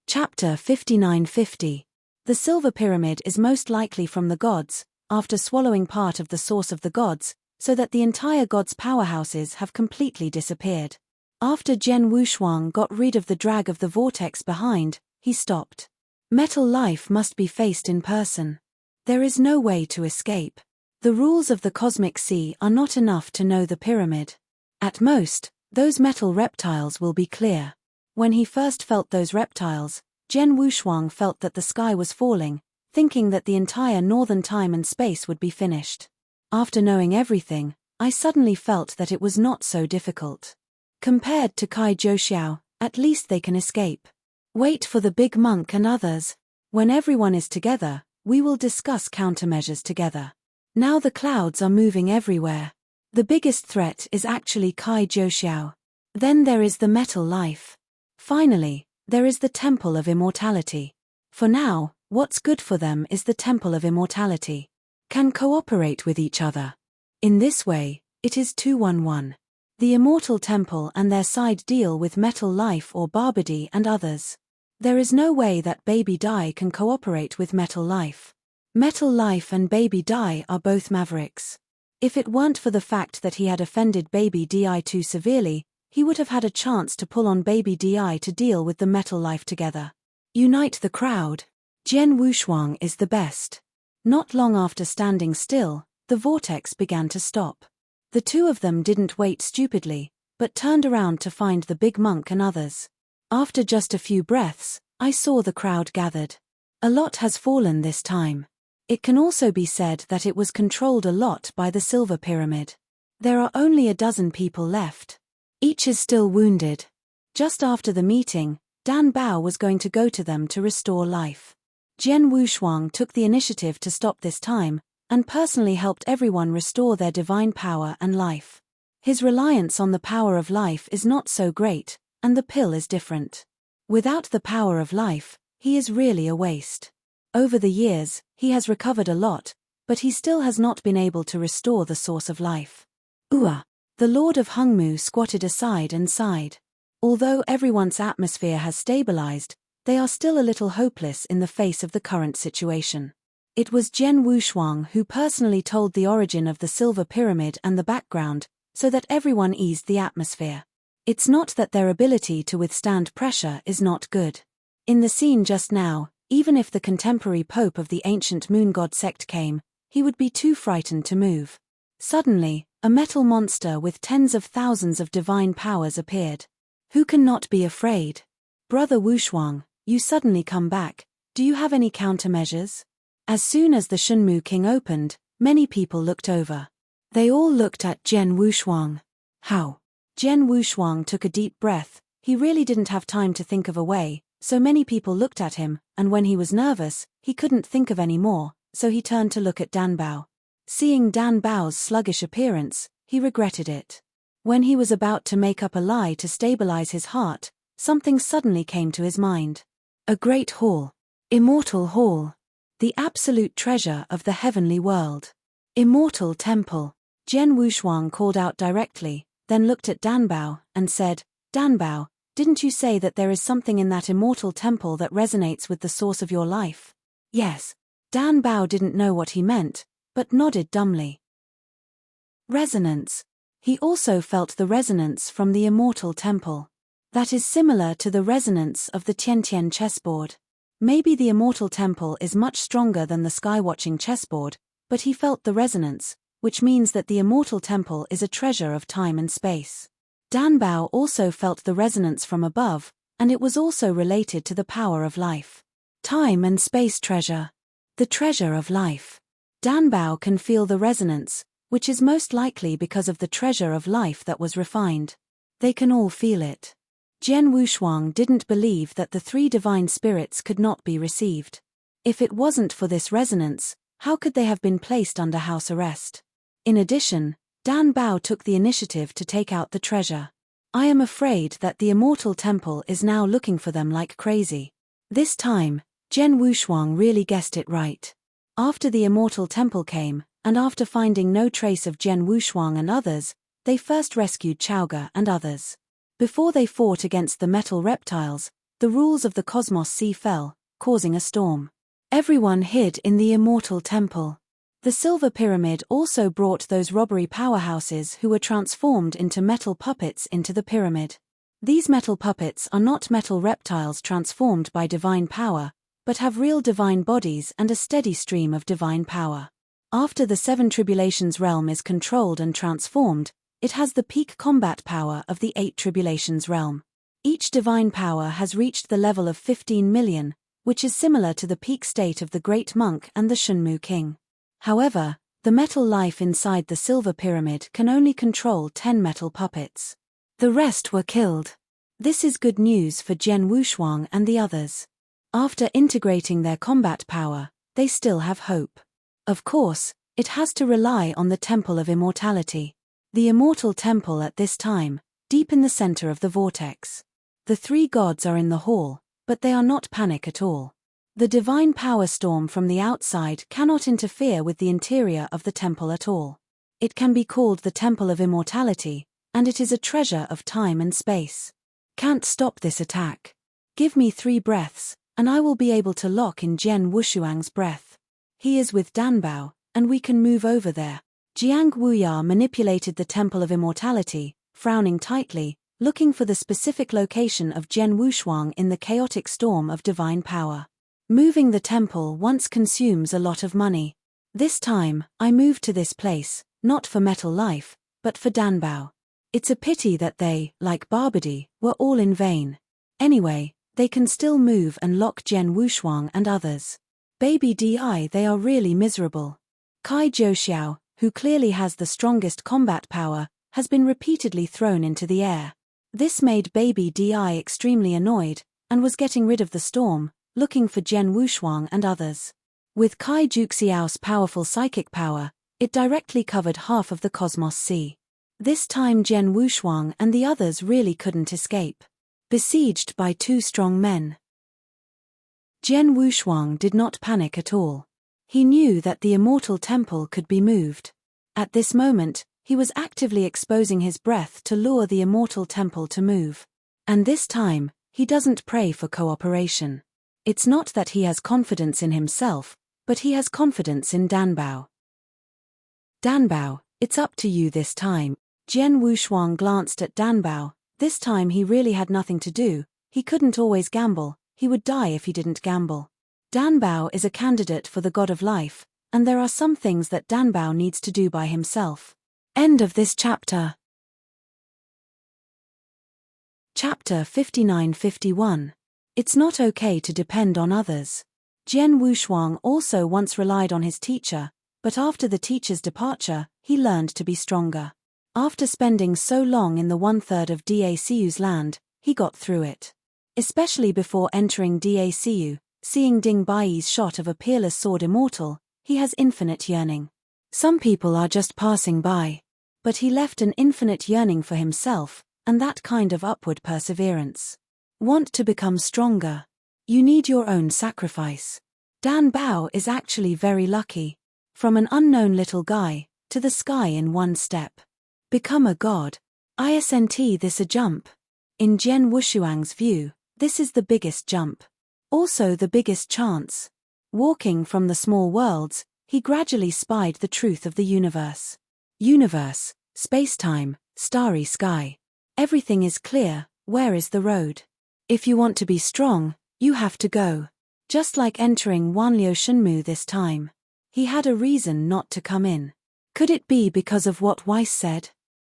Chapter 5950. The Silver Pyramid is most likely from the gods, after swallowing part of the source of the gods, so that the entire gods' powerhouses have completely disappeared. After Zhen Wushuang got rid of the drag of the vortex behind, he stopped. Metal life must be faced in person. There is no way to escape. The rules of the cosmic sea are not enough to know the pyramid. At most, those metal reptiles will be clear. When he first felt those reptiles, Zhen Wushuang felt that the sky was falling, thinking that the entire northern time and space would be finished. After knowing everything, I suddenly felt that it was not so difficult. Compared to Kai Zhouxiao, at least they can escape. Wait for the big monk and others. When everyone is together, we will discuss countermeasures together. Now the clouds are moving everywhere. The biggest threat is actually Kai Zhouxiao. Then there is the metal life. Finally, there is the Temple of Immortality. For now, what's good for them is the Temple of Immortality. Can cooperate with each other. In this way, it is 2-1-1. The Immortal Temple and their side deal with metal life or Barbady and others. There is no way that Baby Dai can cooperate with metal life. Metal Life and Baby Dai are both mavericks. If it weren't for the fact that he had offended Baby Di too severely, he would have had a chance to pull on Baby Di to deal with the Metal Life together. Unite the crowd. Zhen Wushuang is the best. Not long after standing still, the vortex began to stop. The two of them didn't wait stupidly, but turned around to find the big monk and others. After just a few breaths, I saw the crowd gathered. A lot has fallen this time. It can also be said that it was controlled a lot by the Silver Pyramid. There are only a dozen people left. Each is still wounded. Just after the meeting, Dan Bao was going to go to them to restore life. Zhen Wushuang took the initiative to stop this time, and personally helped everyone restore their divine power and life. His reliance on the power of life is not so great, and the pill is different. Without the power of life, he is really a waste. Over the years, he has recovered a lot, but he still has not been able to restore the source of life. The Lord of Hungmu squatted aside and sighed. Although everyone's atmosphere has stabilized, they are still a little hopeless in the face of the current situation. It was Zhen Wushuang who personally told the origin of the Silver Pyramid and the background, so that everyone eased the atmosphere. It's not that their ability to withstand pressure is not good. In the scene just now, even if the contemporary pope of the ancient moon god sect came, he would be too frightened to move. Suddenly, a metal monster with tens of thousands of divine powers appeared. Who can not be afraid? Brother Wushuang, you suddenly come back. Do you have any countermeasures? As soon as the Shenmu King opened, many people looked over. They all looked at Zhen Wushuang. How? Zhen Wushuang took a deep breath. He really didn't have time to think of a way, so many people looked at him, and when he was nervous, he couldn't think of any more, so he turned to look at Dan Bao. Seeing Dan Bao's sluggish appearance, he regretted it. When he was about to make up a lie to stabilize his heart, something suddenly came to his mind. A great hall. Immortal hall. The absolute treasure of the heavenly world. Immortal temple. Jian Wushuang called out directly, then looked at Dan Bao, and said, Dan Bao, didn't you say that there is something in that immortal temple that resonates with the source of your life? Yes. Dan Bao didn't know what he meant, but nodded dumbly. Resonance. He also felt the resonance from the immortal temple. That is similar to the resonance of the Tiantian chessboard. Maybe the immortal temple is much stronger than the sky-watching chessboard, but he felt the resonance, which means that the immortal temple is a treasure of time and space. Dan Bao also felt the resonance from above, and it was also related to the power of life. Time and space treasure. The treasure of life. Dan Bao can feel the resonance, which is most likely because of the treasure of life that was refined. They can all feel it. Jian Wushuang didn't believe that the three divine spirits could not be received. If it wasn't for this resonance, how could they have been placed under house arrest? In addition, Dan Bao took the initiative to take out the treasure. I am afraid that the immortal temple is now looking for them like crazy. This time, Jian Wushuang really guessed it right. After the immortal temple came, and after finding no trace of Jian Wushuang and others, they first rescued Chaoga and others. Before they fought against the metal reptiles, the rules of the Cosmos Sea fell, causing a storm. Everyone hid in the immortal temple. The Silver Pyramid also brought those robbery powerhouses who were transformed into metal puppets into the pyramid. These metal puppets are not metal reptiles transformed by divine power, but have real divine bodies and a steady stream of divine power. After the Seven Tribulations realm is controlled and transformed, it has the peak combat power of the Eight Tribulations realm. Each divine power has reached the level of 15 million, which is similar to the peak state of the Great Monk and the Shunmu King. However, the metal life inside the Silver Pyramid can only control 10 metal puppets. The rest were killed. This is good news for Jian Wushuang and the others. After integrating their combat power, they still have hope. Of course, it has to rely on the Temple of Immortality. The immortal temple at this time, deep in the center of the vortex. The three gods are in the hall, but they are not panic at all. The divine power storm from the outside cannot interfere with the interior of the temple at all. It can be called the Temple of Immortality, and it is a treasure of time and space. Can't stop this attack. Give me 3 breaths, and I will be able to lock in Jian Wushuang's breath. He is with Dan Bao, and we can move over there. Jiang Wuya manipulated the Temple of Immortality, frowning tightly, looking for the specific location of Jian Wushuang in the chaotic storm of divine power. Moving the temple once consumes a lot of money. This time, I moved to this place, not for metal life, but for Dan Bao. It's a pity that they, like Barbady, were all in vain. Anyway, they can still move and lock Jian Wushuang and others. Baby Di, they are really miserable. Kai Jiuxiao, who clearly has the strongest combat power, has been repeatedly thrown into the air. This made Baby Di extremely annoyed, and was getting rid of the storm, looking for Jian Wushuang and others. With Kai Jiuxiao's powerful psychic power, it directly covered half of the Cosmos Sea. This time Jian Wushuang and the others really couldn't escape. Besieged by 2 strong men. Jian Wushuang did not panic at all. He knew that the immortal temple could be moved. At this moment, he was actively exposing his breath to lure the immortal temple to move. And this time, he doesn't pray for cooperation. It's not that he has confidence in himself, but he has confidence in Dan Bao. Dan Bao, it's up to you this time. Jian Wushuang glanced at Dan Bao. This time he really had nothing to do. He couldn't always gamble. He would die if he didn't gamble. Dan Bao is a candidate for the God of Life, and there are some things that Dan Bao needs to do by himself. End of this chapter. Chapter 59-51. It's not okay to depend on others. Jian Wushuang also once relied on his teacher, but after the teacher's departure, he learned to be stronger. After spending so long in the 1/3 of Dacu's land, he got through it. Especially before entering Dacu, seeing Ding Baiyi's shot of a peerless sword immortal, he has infinite yearning. Some people are just passing by. But he left an infinite yearning for himself, and that kind of upward perseverance. Want to become stronger? You need your own sacrifice. Dan Bao is actually very lucky. From an unknown little guy, to the sky in one step. Become a god. Isn't this a jump? In Jian Wushuang's view, this is the biggest jump. Also the biggest chance. Walking from the small worlds, he gradually spied the truth of the universe. Universe, space-time, starry sky. Everything is clear, where is the road? If you want to be strong, you have to go. Just like entering Wanliu Shenmu this time. He had a reason not to come in. Could it be because of what Weiss said?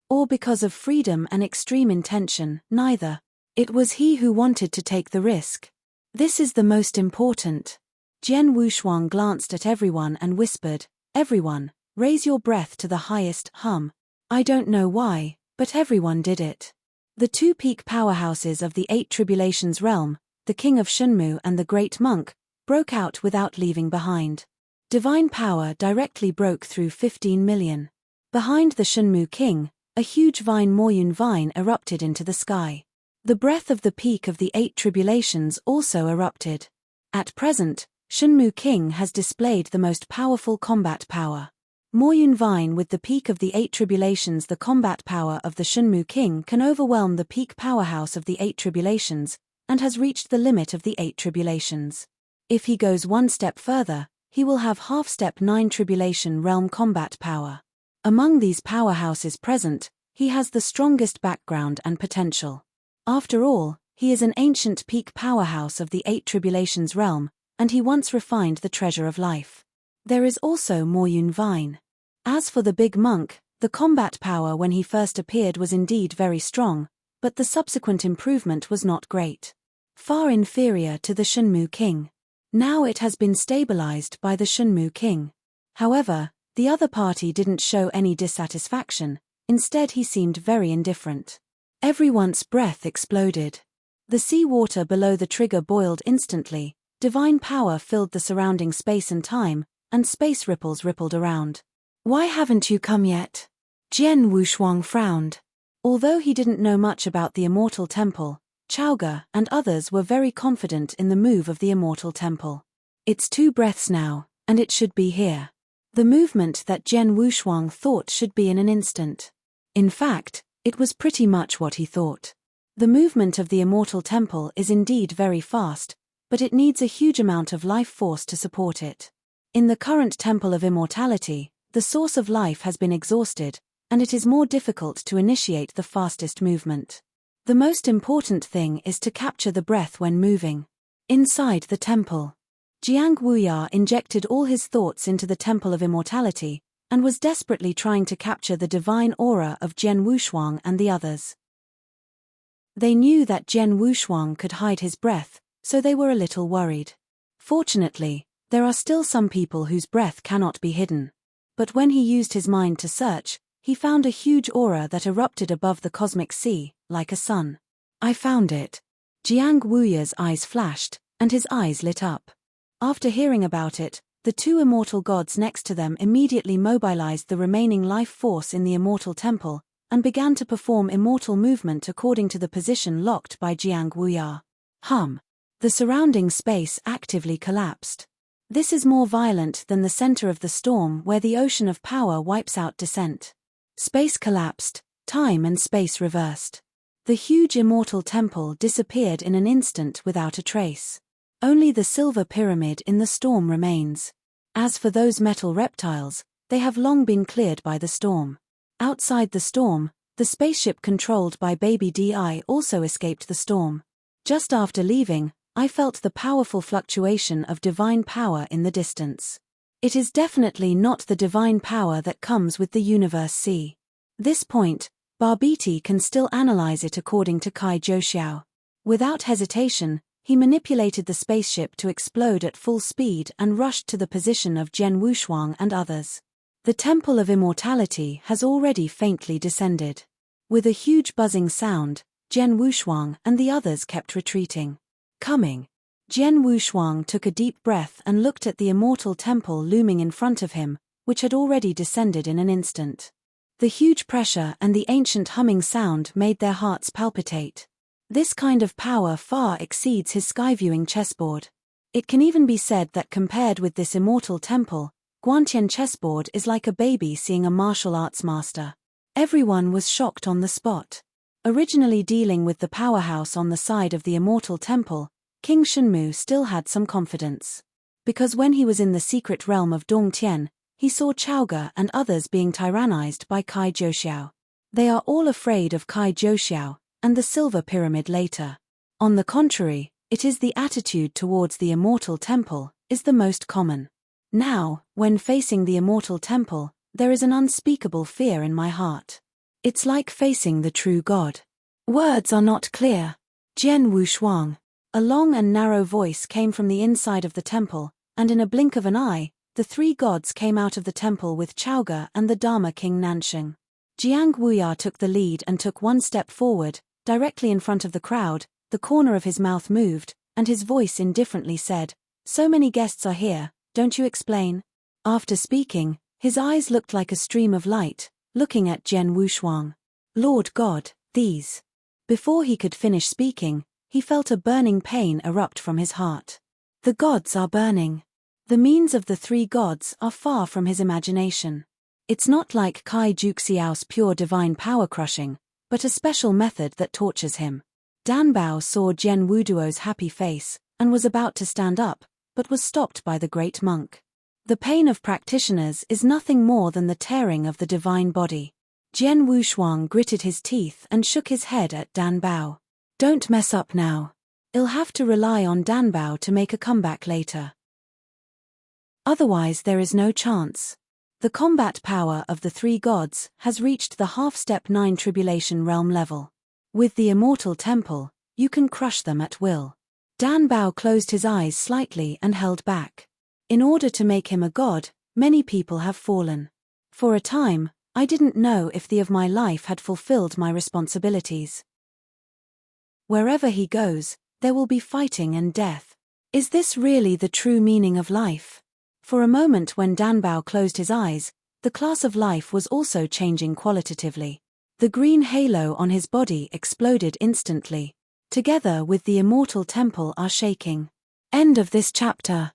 Or because of freedom and extreme intention? Neither. It was he who wanted to take the risk. This is the most important. Jian Wushuang glanced at everyone and whispered, "Everyone, raise your breath to the highest hum." I don't know why, but everyone did it. The two peak powerhouses of the Eight Tribulations realm, the King of Shenmu and the Great Monk, broke out without leaving behind. Divine power directly broke through 15 million. Behind the Shenmu King, a huge vine Moyun vine erupted into the sky. The breath of the peak of the Eight Tribulations also erupted. At present, Shenmu King has displayed the most powerful combat power. Moyun Vine with the peak of the Eight Tribulations. The combat power of the Shenmu King can overwhelm the peak powerhouse of the Eight Tribulations, and has reached the limit of the Eight Tribulations. If he goes one step further, he will have half-step 9 Tribulation realm combat power. Among these powerhouses present, he has the strongest background and potential. After all, he is an ancient peak powerhouse of the Eight Tribulations realm, and he once refined the treasure of life. There is also Moyun Vine. As for the big monk, the combat power when he first appeared was indeed very strong, but the subsequent improvement was not great. Far inferior to the Shenmu King. Now it has been stabilized by the Shenmu King. However, the other party didn't show any dissatisfaction, instead he seemed very indifferent. Everyone's breath exploded. The sea water below the trigger boiled instantly. Divine power filled the surrounding space and time, and space ripples rippled around. Why haven't you come yet? Jian Wushuang frowned. Although he didn't know much about the Immortal Temple, Chaoge and others were very confident in the move of the Immortal Temple. It's 2 breaths now, and it should be here. The movement that Jian Wushuang thought should be in an instant. In fact, it was pretty much what he thought. The movement of the Immortal Temple is indeed very fast, but it needs a huge amount of life force to support it. In the current Temple of Immortality, the source of life has been exhausted, and it is more difficult to initiate the fastest movement. The most important thing is to capture the breath when moving. Inside the temple, Jiang Wuya injected all his thoughts into the Temple of Immortality, and was desperately trying to capture the divine aura of Jian Wushuang and the others. They knew that Jian Wushuang could hide his breath, so they were a little worried. Fortunately, there are still some people whose breath cannot be hidden. But when he used his mind to search, he found a huge aura that erupted above the cosmic sea, like a sun. I found it. Jiang Wuya's eyes flashed, and his eyes lit up. After hearing about it, the 2 immortal gods next to them immediately mobilized the remaining life force in the Immortal Temple, and began to perform immortal movement according to the position locked by Jiang Wuya. The surrounding space actively collapsed. This is more violent than the center of the storm where the ocean of power wipes out descent. Space collapsed, time and space reversed. The huge Immortal Temple disappeared in an instant without a trace. Only the silver pyramid in the storm remains. As for those metal reptiles, they have long been cleared by the storm. Outside the storm, the spaceship controlled by Baby Di also escaped the storm. Just after leaving, I felt the powerful fluctuation of divine power in the distance. It is definitely not the divine power that comes with the universe C. This point, Barbiti can still analyze it according to Kai Joxiao. Without hesitation, he manipulated the spaceship to explode at full speed and rushed to the position of Jian Wushuang and others. The Temple of Immortality has already faintly descended. With a huge buzzing sound, Jian Wushuang and the others kept retreating. Coming. Jian Wushuang took a deep breath and looked at the Immortal Temple looming in front of him, which had already descended in an instant. The huge pressure and the ancient humming sound made their hearts palpitate. This kind of power far exceeds his sky-viewing chessboard. It can even be said that compared with this immortal temple, Guantian chessboard is like a baby seeing a martial arts master. Everyone was shocked on the spot. Originally dealing with the powerhouse on the side of the immortal temple, King Shunmu still had some confidence. Because when he was in the secret realm of Dongtian, he saw Chaoga and others being tyrannized by Kai Jiuxiao. They are all afraid of Kai Jiuxiao and the Silver Pyramid later. On the contrary, it is the attitude towards the immortal temple is the most common. Now, when facing the immortal temple, there is an unspeakable fear in my heart. It's like facing the true God. Words are not clear. Jian Wushuang. A long and narrow voice came from the inside of the temple, and in a blink of an eye, the three gods came out of the temple with Chaoga and the Dharma King Nansheng. Jiang Wuya took the lead and took one step forward, directly in front of the crowd. The corner of his mouth moved, and his voice indifferently said, "So many guests are here, don't you explain?" After speaking, his eyes looked like a stream of light, looking at Jian Wushuang. "Lord God, these." Before he could finish speaking, he felt a burning pain erupt from his heart. The gods are burning. The means of the three gods are far from his imagination. It's not like Kai Juxiao's pure divine power crushing, but a special method that tortures him. Danbao saw Jian Wuduo's happy face, and was about to stand up, but was stopped by the great monk. The pain of practitioners is nothing more than the tearing of the divine body. Jian Wushuang gritted his teeth and shook his head at Danbao. "Don't mess up now. I'll have to rely on Danbao to make a comeback later. Otherwise there is no chance. The combat power of the three gods has reached the half-step 9 tribulation realm level. With the immortal temple, you can crush them at will." Danbao closed his eyes slightly and held back. In order to make him a god, many people have fallen. For a time, I didn't know if the of my life had fulfilled my responsibilities. Wherever he goes, there will be fighting and death. Is this really the true meaning of life? For a moment when Danbao closed his eyes, the class of life was also changing qualitatively. The green halo on his body exploded instantly. Together with the immortal temple are shaking. End of this chapter.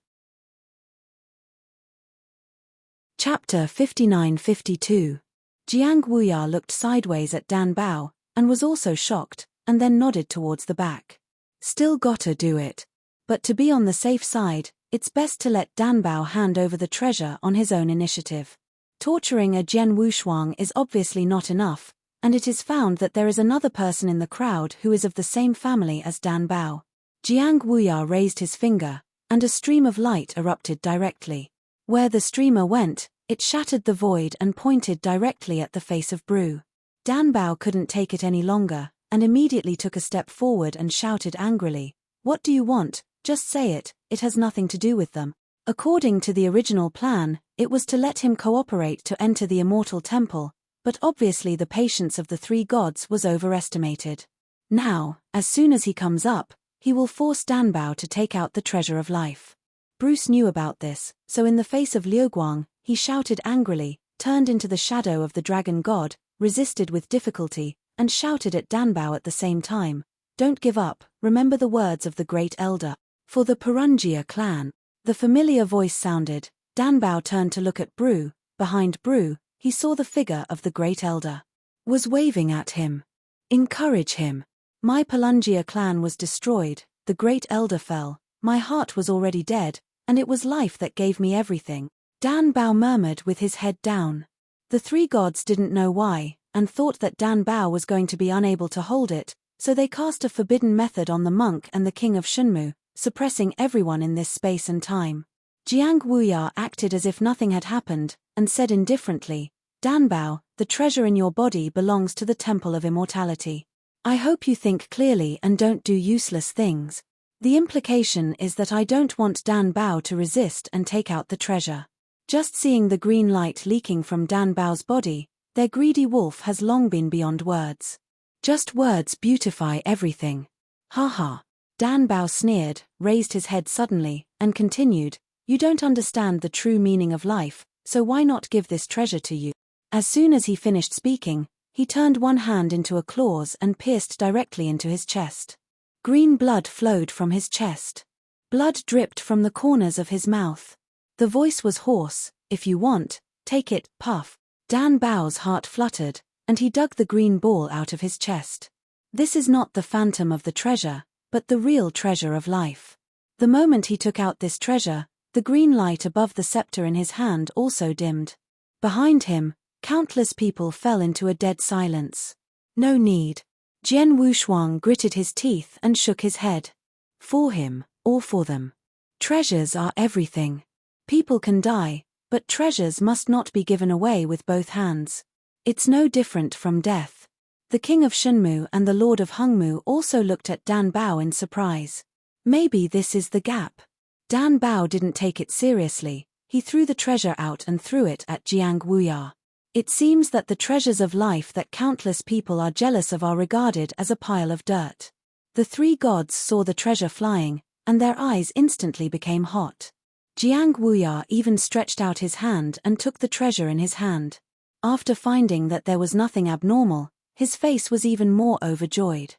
Chapter 59-52. Jiang Wuya looked sideways at Danbao, and was also shocked, and then nodded towards the back. Still gotta do it. But to be on the safe side, it's best to let Danbao hand over the treasure on his own initiative. Torturing a Jian Wushuang is obviously not enough, and it is found that there is another person in the crowd who is of the same family as Danbao. Jiang Wuya raised his finger, and a stream of light erupted directly. Where the streamer went, it shattered the void and pointed directly at the face of Bru. Danbao couldn't take it any longer, and immediately took a step forward and shouted angrily, "What do you want? Just say it, it has nothing to do with them." According to the original plan, it was to let him cooperate to enter the immortal temple, but obviously the patience of the three gods was overestimated. Now, as soon as he comes up, he will force Danbao to take out the treasure of life. Bruce knew about this, so in the face of Liuguang, he shouted angrily, turned into the shadow of the dragon god, resisted with difficulty, and shouted at Danbao at the same time, "Don't give up, remember the words of the great elder. For the Perungia clan." The familiar voice sounded. Danbao turned to look at Bru. Behind Bru, he saw the figure of the great elder. Was waving at him. "Encourage him. My Pelungia clan was destroyed, the great elder fell, my heart was already dead, and it was life that gave me everything." Danbao murmured with his head down. The three gods didn't know why, and thought that Danbao was going to be unable to hold it, so they cast a forbidden method on the monk and the king of Shunmu, suppressing everyone in this space and time. Jiang Wuya acted as if nothing had happened, and said indifferently, "Danbao, the treasure in your body belongs to the Temple of Immortality. I hope you think clearly and don't do useless things." The implication is that I don't want Danbao to resist and take out the treasure. Just seeing the green light leaking from Danbao's body, their greedy wolf has long been beyond words. Just words beautify everything. Ha. Danbao sneered, raised his head suddenly, and continued, "You don't understand the true meaning of life, so why not give this treasure to you? As soon as he finished speaking, he turned one hand into a claws and pierced directly into his chest. Green blood flowed from his chest. Blood dripped from the corners of his mouth. The voice was hoarse. If you want, take it, puff. Dan Bao's heart fluttered, and he dug the green ball out of his chest. This is not the phantom of the treasure, but the real treasure of life. The moment he took out this treasure, the green light above the scepter in his hand also dimmed. Behind him, countless people fell into a dead silence. No need. Jian Wushuang gritted his teeth and shook his head. For him, or for them. Treasures are everything. People can die, but treasures must not be given away with both hands. It's no different from death. The king of Shenmu and the lord of Hongmu also looked at Dan Bao in surprise. Maybe this is the gap. Dan Bao didn't take it seriously. He threw the treasure out and threw it at Jiang Wuya. It seems that the treasures of life that countless people are jealous of are regarded as a pile of dirt. The three gods saw the treasure flying, and their eyes instantly became hot. Jiang Wuya even stretched out his hand and took the treasure in his hand. After finding that there was nothing abnormal, his face was even more overjoyed.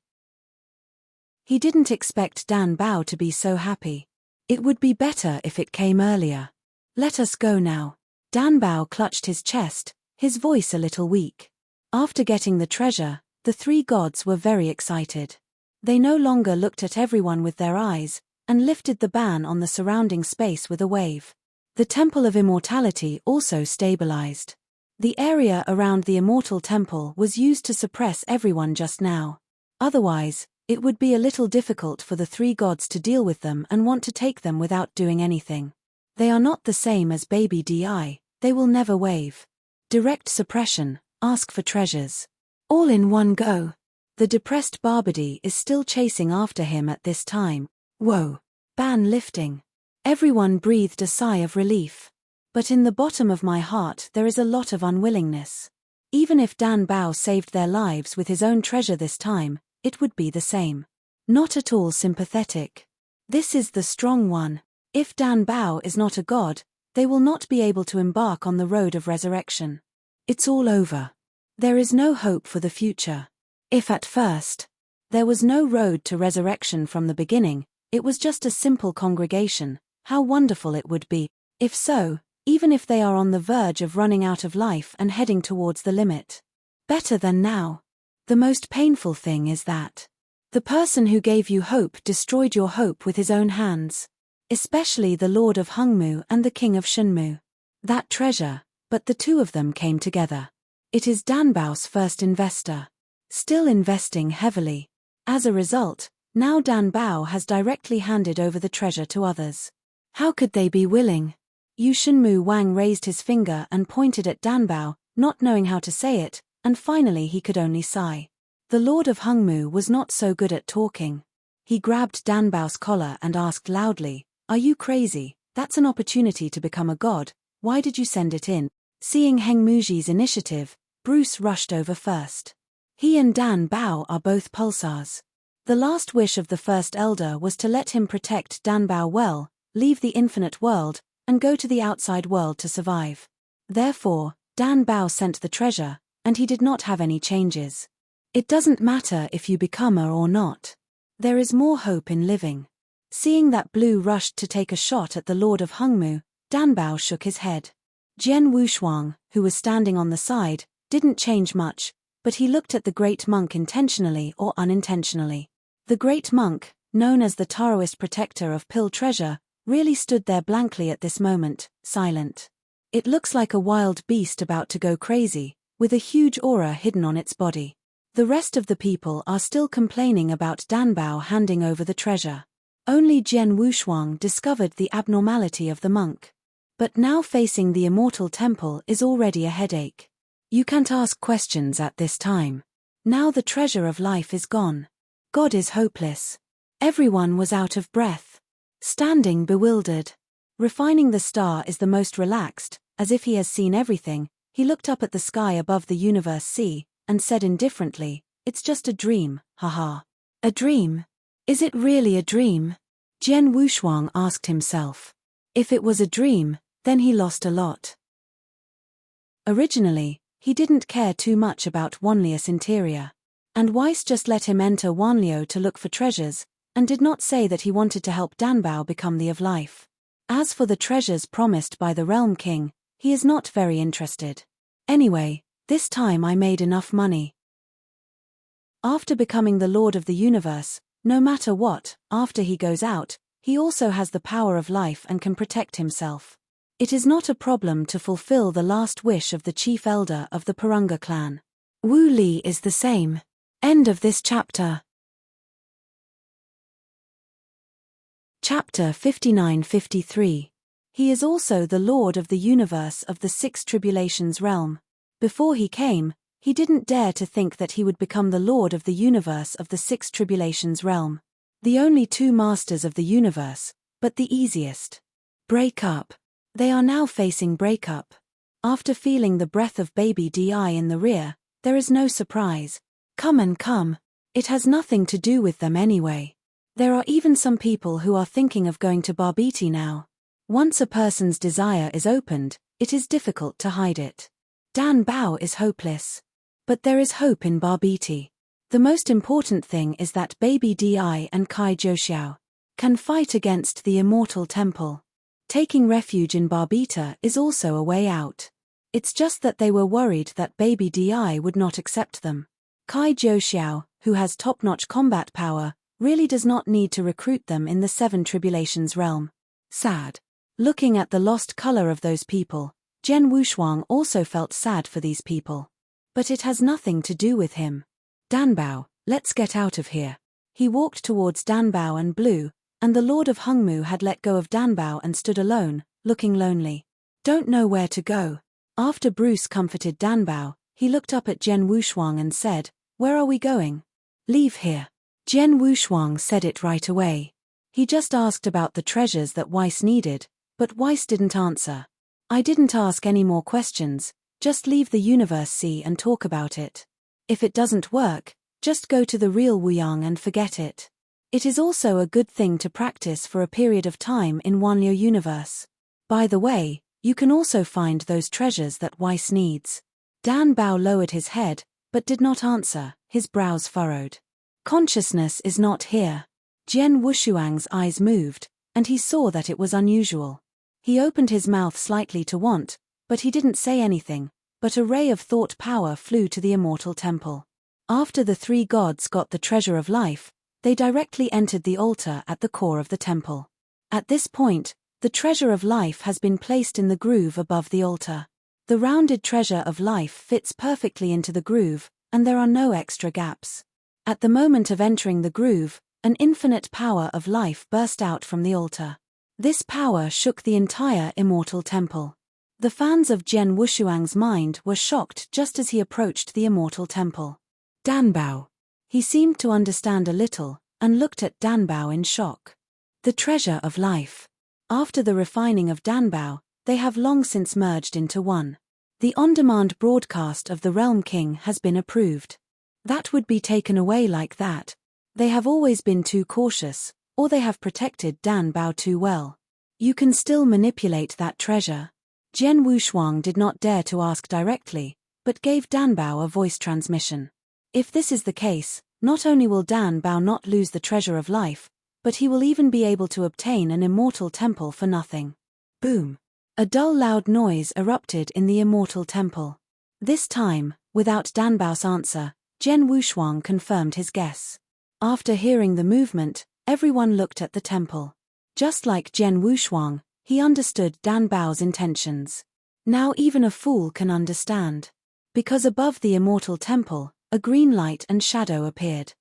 He didn't expect Dan Bao to be so happy. It would be better if it came earlier. Let us go now. Dan Bao clutched his chest, his voice a little weak. After getting the treasure, the three gods were very excited. They no longer looked at everyone with their eyes, and lifted the ban on the surrounding space with a wave. The Temple of Immortality also stabilized. The area around the Immortal Temple was used to suppress everyone just now. Otherwise, it would be a little difficult for the three gods to deal with them and want to take them without doing anything. They are not the same as baby Di, they will never wave. Direct suppression, ask for treasures. All in one go. The depressed Barbady is still chasing after him at this time. Whoa. Ban lifting. Everyone breathed a sigh of relief. But in the bottom of my heart there is a lot of unwillingness. Even if Dan Bao saved their lives with his own treasure this time, it would be the same. Not at all sympathetic. This is the strong one. If Dan Bao is not a god, they will not be able to embark on the road of resurrection. It's all over. There is no hope for the future. If at first, there was no road to resurrection from the beginning, it was just a simple congregation, how wonderful it would be. If so, even if they are on the verge of running out of life and heading towards the limit. Better than now. The most painful thing is that the person who gave you hope destroyed your hope with his own hands. Especially the Lord of Hongmu and the King of Shenmu. That treasure, but the two of them came together. It is Dan Bao's first investor. Still investing heavily. As a result, now Dan Bao has directly handed over the treasure to others. How could they be willing? Yu Shenmu Wang raised his finger and pointed at Dan Bao, not knowing how to say it, and finally he could only sigh. The Lord of Hongmu was not so good at talking. He grabbed Dan Bao's collar and asked loudly, "Are you crazy? That's an opportunity to become a god. Why did you send it in?" Seeing Heng Muji's initiative, Bruce rushed over first. He and Dan Bao are both pulsars. The last wish of the first elder was to let him protect Dan Bao well, leave the infinite world, and go to the outside world to survive. Therefore, Dan Bao sent the treasure, and he did not have any changes. It doesn't matter if you become a or not. There is more hope in living. Seeing that Blue rushed to take a shot at the Lord of Hongmu, Dan Bao shook his head. Jian Wushuang, who was standing on the side, didn't change much, but he looked at the great monk intentionally or unintentionally. The great monk, known as the Taoist protector of pill treasure, really stood there blankly at this moment, silent. It looks like a wild beast about to go crazy, with a huge aura hidden on its body. The rest of the people are still complaining about Dan Bao handing over the treasure. Only Jian Wushuang discovered the abnormality of the monk. But now facing the Immortal Temple is already a headache. You can't ask questions at this time. Now the treasure of life is gone. God is hopeless. Everyone was out of breath. Standing bewildered. Refining the star is the most relaxed, as if he has seen everything. He looked up at the sky above the universe sea, and said indifferently, "It's just a dream, haha." A dream? Is it really a dream? Jian Wushuang asked himself. If it was a dream, then he lost a lot. Originally, he didn't care too much about Wanlio's interior. And Weiss just let him enter Wanlio to look for treasures, and did not say that he wanted to help Danbao become the of life. As for the treasures promised by the Realm King, he is not very interested. Anyway, this time I made enough money. After becoming the Lord of the Universe, no matter what, after he goes out, he also has the power of life and can protect himself. It is not a problem to fulfill the last wish of the chief elder of the Purunga clan. Wu Li is the same. End of this chapter. Chapter 59-53. He is also the Lord of the Universe of the Six Tribulations realm. Before he came, he didn't dare to think that he would become the Lord of the Universe of the Six Tribulations realm. The only two masters of the universe, but the easiest. Break up. They are now facing breakup. After feeling the breath of baby Di in the rear, there is no surprise. Come. It has nothing to do with them anyway. There are even some people who are thinking of going to Barbiti now. Once a person's desire is opened, it is difficult to hide it. Danbao is hopeless. But there is hope in Barbiti. The most important thing is that baby Di and Kai Joxiao can fight against the immortal temple. Taking refuge in Barbita is also a way out. It's just that they were worried that baby Di would not accept them. Kai Joxiao, who has top-notch combat power, really does not need to recruit them in the Seven Tribulations realm. Sad. Looking at the lost color of those people, Zhen Wushuang also felt sad for these people. But it has nothing to do with him. Danbao, let's get out of here. He walked towards Danbao and Blue, and the Lord of Hungmu had let go of Danbao and stood alone, looking lonely. Don't know where to go. After Bruce comforted Danbao, he looked up at Zhen Wushuang and said, "Where are we going?" "Leave here." Zhen Wushuang said it right away. He just asked about the treasures that Weiss needed, but Weiss didn't answer. "I didn't ask any more questions, just leave the Universe Sea and talk about it. If it doesn't work, just go to the real Wuyang and forget it. It is also a good thing to practice for a period of time in Wanliu Universe. By the way, you can also find those treasures that Weiss needs." Danbao lowered his head, but did not answer, his brows furrowed. Consciousness is not here. Zhen Wushuang's eyes moved, and he saw that it was unusual. He opened his mouth slightly to want, but he didn't say anything, but a ray of thought power flew to the immortal temple. After the three gods got the treasure of life, they directly entered the altar at the core of the temple. At this point, the treasure of life has been placed in the groove above the altar. The rounded treasure of life fits perfectly into the groove, and there are no extra gaps. At the moment of entering the groove, an infinite power of life burst out from the altar. This power shook the entire immortal temple. The fans of Zhen Wushuang's mind were shocked just as he approached the immortal temple. Danbao. He seemed to understand a little, and looked at Danbao in shock. The treasure of life. After the refining of Danbao, they have long since merged into one. The on-demand broadcast of the Realm King has been approved. That would be taken away like that. They have always been too cautious, or they have protected Danbao too well. You can still manipulate that treasure. Zhen Wushuang did not dare to ask directly, but gave Danbao a voice transmission. If this is the case, not only will Danbao not lose the treasure of life, but he will even be able to obtain an immortal temple for nothing. Boom! A dull loud noise erupted in the immortal temple. This time, without Danbao's answer, Zhen Wushuang confirmed his guess. After hearing the movement, everyone looked at the temple. Just like Zhen Wushuang, he understood Danbao's intentions. Now even a fool can understand. Because above the immortal temple, a green light and shadow appeared.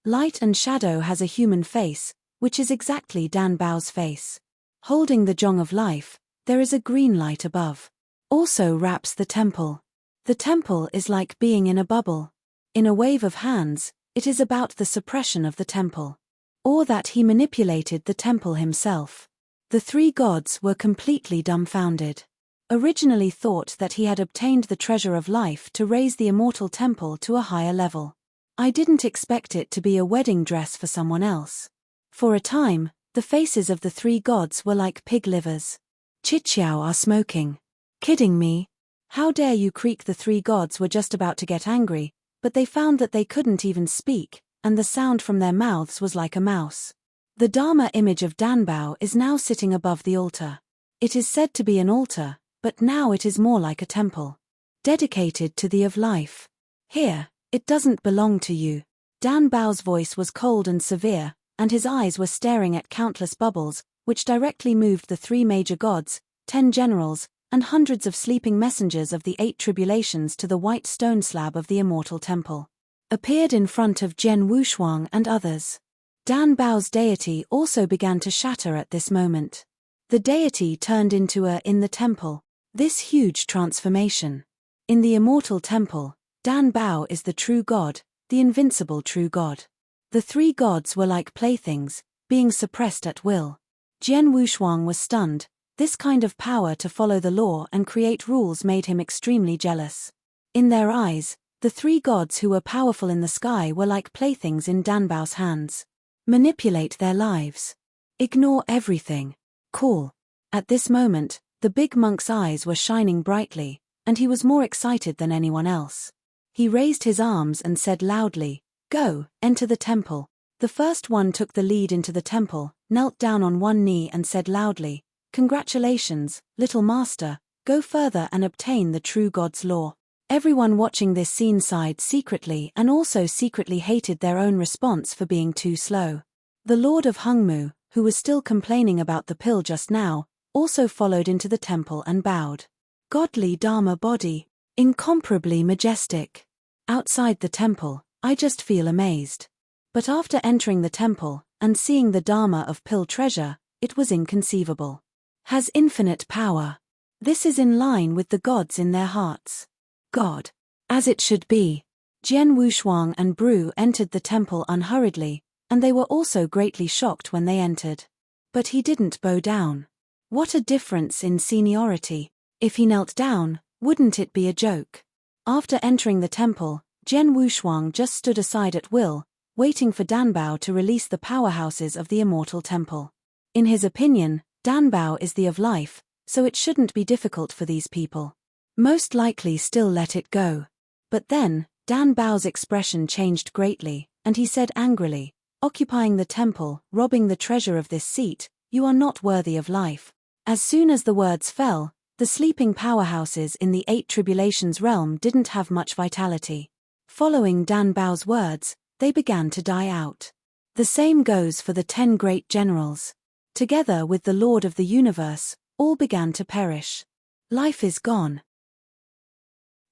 Light and shadow has a human face, which is exactly Danbao's face. Holding the Zhong of life, there is a green light above. Also wraps the temple. The temple is like being in a bubble. In a wave of hands, it is about the suppression of the temple. Or that he manipulated the temple himself. The three gods were completely dumbfounded. Originally thought that he had obtained the treasure of life to raise the immortal temple to a higher level. I didn't expect it to be a wedding dress for someone else. For a time, the faces of the three gods were like pig livers. Chichiao are smoking. Kidding me? "How dare you creak!" The three gods were just about to get angry, but they found that they couldn't even speak, and the sound from their mouths was like a mouse. The Dharma image of Danbao is now sitting above the altar. It is said to be an altar, but now it is more like a temple. Dedicated to the of life. "Here, it doesn't belong to you." Danbao's voice was cold and severe, and his eyes were staring at countless bubbles, which directly moved the three major gods, 10 generals, and hundreds of sleeping messengers of the 8 tribulations to the white stone slab of the immortal temple. Appeared in front of Jian Wushuang and others. Danbao's deity also began to shatter at this moment. The deity turned into a in the temple. This huge transformation. In the immortal temple, Danbao is the true God, the invincible true God. The three gods were like playthings, being suppressed at will. Jian Wushuang was stunned. This kind of power to follow the law and create rules made him extremely jealous. In their eyes, the three gods who were powerful in the sky were like playthings in Danbao's hands. Manipulate their lives. Ignore everything. Cool. At this moment, the big monk's eyes were shining brightly, and he was more excited than anyone else. He raised his arms and said loudly, "Go, enter the temple." The first one took the lead into the temple, knelt down on one knee and said loudly, "Congratulations, little master, go further and obtain the true God's law." Everyone watching this scene sighed secretly and also secretly hated their own response for being too slow. The Lord of Hungmu, who was still complaining about the pill just now, also followed into the temple and bowed. Godly Dharma body, incomparably majestic. Outside the temple, I just feel amazed. But after entering the temple and seeing the Dharma of pill treasure, it was inconceivable. Has infinite power. This is in line with the gods in their hearts. God. As it should be. Jian Wushuang and Bru entered the temple unhurriedly, and they were also greatly shocked when they entered. But he didn't bow down. What a difference in seniority. If he knelt down, wouldn't it be a joke? After entering the temple, Jian Wushuang just stood aside at will, waiting for Danbao to release the powerhouses of the immortal temple. In his opinion, Danbao is the of life, so it shouldn't be difficult for these people. Most likely still let it go. But then, Danbao's expression changed greatly, and he said angrily, "Occupying the temple, robbing the treasure of this seat, you are not worthy of life." As soon as the words fell, the sleeping powerhouses in the 8 tribulations realm didn't have much vitality. Following Danbao's words, they began to die out. The same goes for the 10 great generals. Together with the Lord of the universe, all began to perish. Life is gone.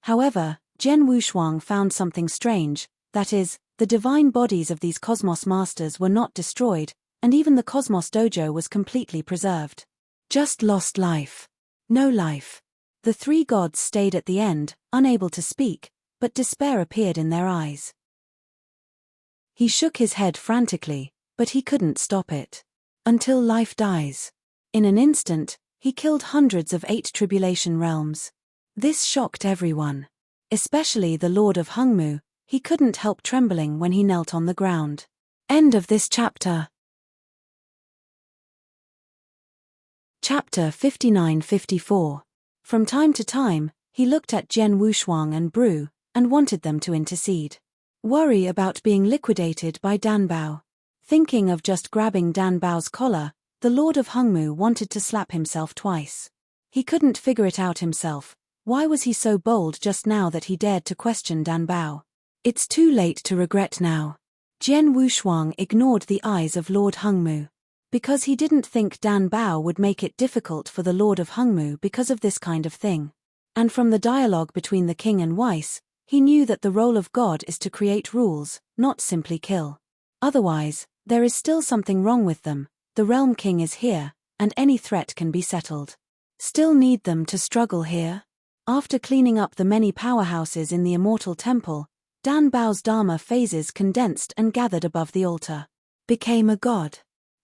However, Jian Wushuang found something strange, that is, the divine bodies of these cosmos masters were not destroyed, and even the cosmos dojo was completely preserved. Just lost life. No life. The three gods stayed at the end, unable to speak, but despair appeared in their eyes. He shook his head frantically, but he couldn't stop it. Until life dies. In an instant, he killed hundreds of 8 tribulation realms. This shocked everyone. Especially the Lord of Hungmu. He couldn't help trembling when he knelt on the ground. End of this chapter. Chapter 59-54. From time to time, he looked at Jian Wushuang and Bru, and wanted them to intercede. Worry about being liquidated by Danbao. Thinking of just grabbing Danbao's collar, the Lord of Hungmu wanted to slap himself twice. He couldn't figure it out himself. Why was he so bold just now that he dared to question Danbao? It's too late to regret now. Jian Wushuang ignored the eyes of Lord Hungmu. Because he didn't think Danbao would make it difficult for the Lord of Hungmu because of this kind of thing. And from the dialogue between the king and Weiss, he knew that the role of God is to create rules, not simply kill. Otherwise, there is still something wrong with them. The realm king is here, and any threat can be settled. Still need them to struggle here? After cleaning up the many powerhouses in the immortal temple, Danbao's Dharma phases condensed and gathered above the altar. Became a god.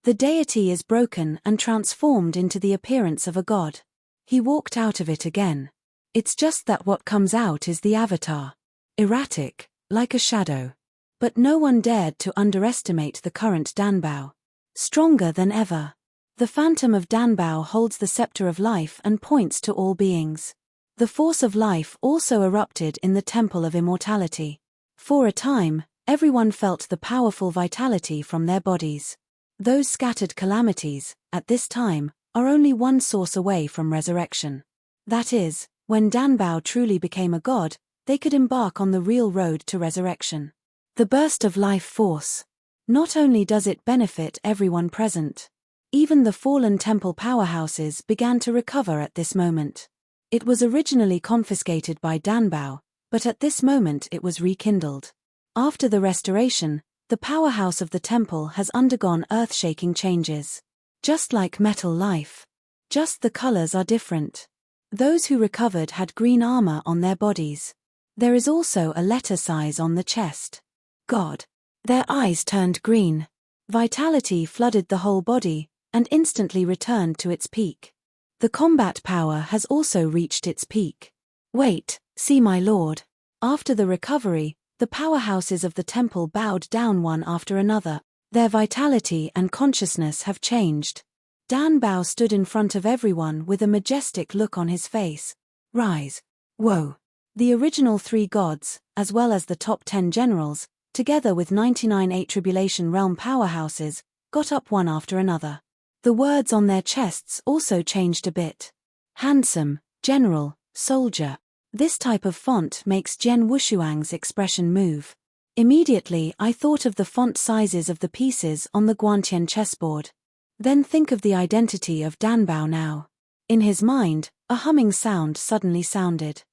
The deity is broken and transformed into the appearance of a god. He walked out of it again. It's just that what comes out is the avatar. Erratic, like a shadow. But no one dared to underestimate the current Danbao. Stronger than ever. The phantom of Danbao holds the scepter of life and points to all beings. The force of life also erupted in the Temple of Immortality. For a time, everyone felt the powerful vitality from their bodies. Those scattered calamities, at this time, are only one source away from resurrection. That is, when Danbao truly became a god, they could embark on the real road to resurrection. The burst of life force. Not only does it benefit everyone present, even the fallen temple powerhouses began to recover at this moment. It was originally confiscated by Danbao, but at this moment it was rekindled. After the restoration, the powerhouse of the temple has undergone earth-shaking changes. Just like metal life. Just the colors are different. Those who recovered had green armor on their bodies. There is also a letter size on the chest. God. Their eyes turned green. Vitality flooded the whole body, and instantly returned to its peak. The combat power has also reached its peak. Wait, see my lord. After the recovery, the powerhouses of the temple bowed down one after another. Their vitality and consciousness have changed. Danbao stood in front of everyone with a majestic look on his face. Rise. Whoa. The original 3 gods, as well as the top 10 generals, together with 99 8 Tribulation Realm powerhouses, got up one after another. The words on their chests also changed a bit. Handsome, general, soldier. This type of font makes Jian Wushuang's expression move. Immediately I thought of the font sizes of the pieces on the Guantian chessboard. Then think of the identity of Danbao now. In his mind, a humming sound suddenly sounded.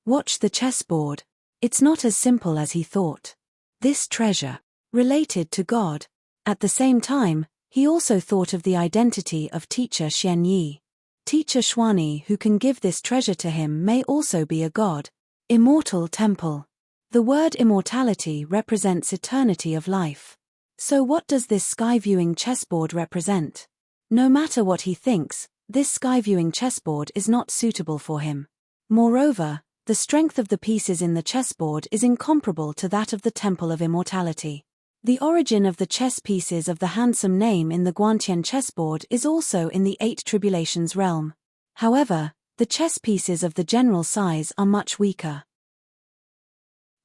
Watch the chessboard. It's not as simple as he thought. This treasure, related to God. At the same time, he also thought of the identity of teacher Xian Yi. Teacher Xuani who can give this treasure to him may also be a god. Immortal temple. The word immortality represents eternity of life. So what does this sky-viewing chessboard represent? No matter what he thinks, this sky-viewing chessboard is not suitable for him. Moreover, the strength of the pieces in the chessboard is incomparable to that of the Temple of Immortality. The origin of the chess pieces of the handsome name in the Guantian chessboard is also in the 8 Tribulations realm. However, the chess pieces of the general size are much weaker.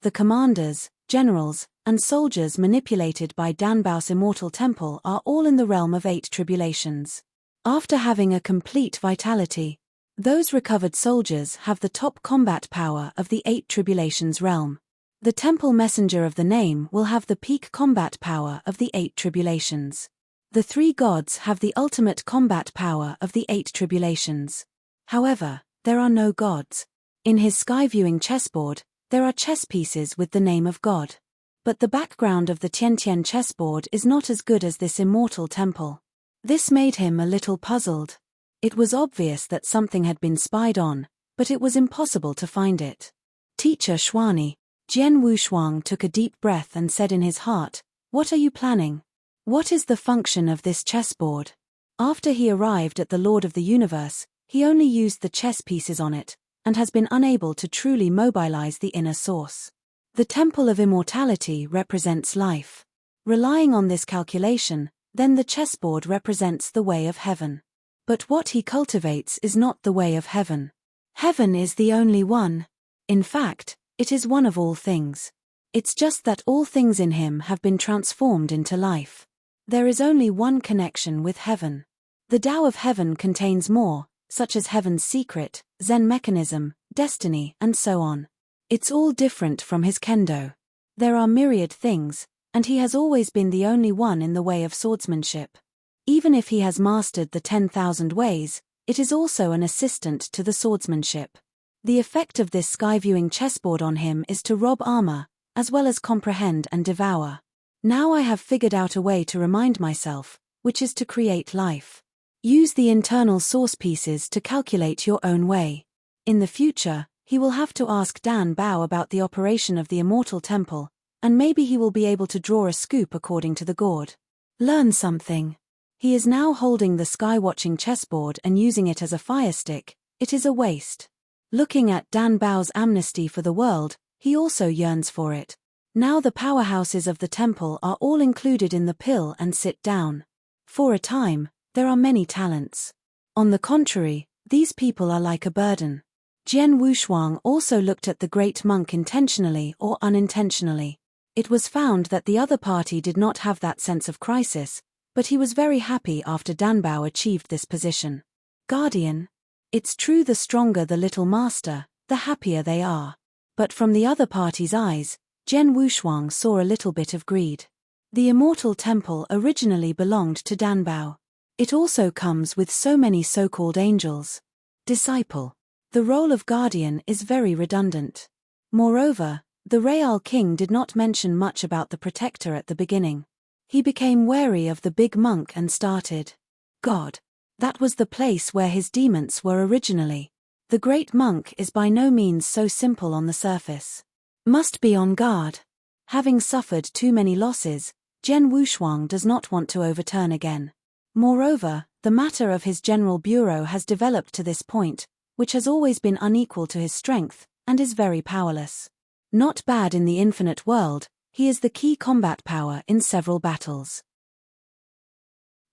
The commanders, generals, and soldiers manipulated by Danbao's immortal temple are all in the realm of 8 tribulations. After having a complete vitality, those recovered soldiers have the top combat power of the 8 tribulations realm. The temple messenger of the name will have the peak combat power of the 8 tribulations. The 3 gods have the ultimate combat power of the 8 tribulations. However, there are no gods. In his sky-viewing chessboard, there are chess pieces with the name of God. But the background of the Tiantian chessboard is not as good as this immortal temple. This made him a little puzzled. It was obvious that something had been spied on, but it was impossible to find it. Teacher Xuani. Jian Wushuang took a deep breath and said in his heart, "What are you planning? What is the function of this chessboard?" After he arrived at the Lord of the Universe, he only used the chess pieces on it, and has been unable to truly mobilize the inner source. The Temple of Immortality represents life. Relying on this calculation, then the chessboard represents the way of heaven. But what he cultivates is not the way of heaven. Heaven is the only one. In fact, it is one of all things. It's just that all things in him have been transformed into life. There is only one connection with heaven. The Tao of heaven contains more, such as heaven's secret, Zen mechanism, destiny, and so on. It's all different from his kendo. There are myriad things, and he has always been the only one in the way of swordsmanship. Even if he has mastered the 10,000 ways, it is also an assistant to the swordsmanship. The effect of this sky-viewing chessboard on him is to rob armor, as well as comprehend and devour. Now I have figured out a way to remind myself, which is to create life. Use the internal source pieces to calculate your own way. In the future, he will have to ask Danbao about the operation of the Immortal Temple, and maybe he will be able to draw a scoop according to the gourd. Learn something. He is now holding the sky-watching chessboard and using it as a fire stick. It is a waste. Looking at Danbao's amnesty for the world, he also yearns for it. Now the powerhouses of the temple are all included in the pill and sit down. For a time, there are many talents. On the contrary, these people are like a burden. Jian Wushuang also looked at the great monk intentionally or unintentionally. It was found that the other party did not have that sense of crisis, but he was very happy after Danbao achieved this position. Guardian. It's true, the stronger the little master, the happier they are. But from the other party's eyes, Jian Wushuang saw a little bit of greed. The immortal temple originally belonged to Danbao. It also comes with so many so-called angels. Disciple. The role of guardian is very redundant. Moreover, the Real King did not mention much about the protector at the beginning. He became wary of the big monk and started. God. That was the place where his demons were originally. The great monk is by no means so simple on the surface. Must be on guard. Having suffered too many losses, Jian Wushuang does not want to overturn again. Moreover, the matter of his general bureau has developed to this point, which has always been unequal to his strength, and is very powerless. Not bad in the infinite world, he is the key combat power in several battles.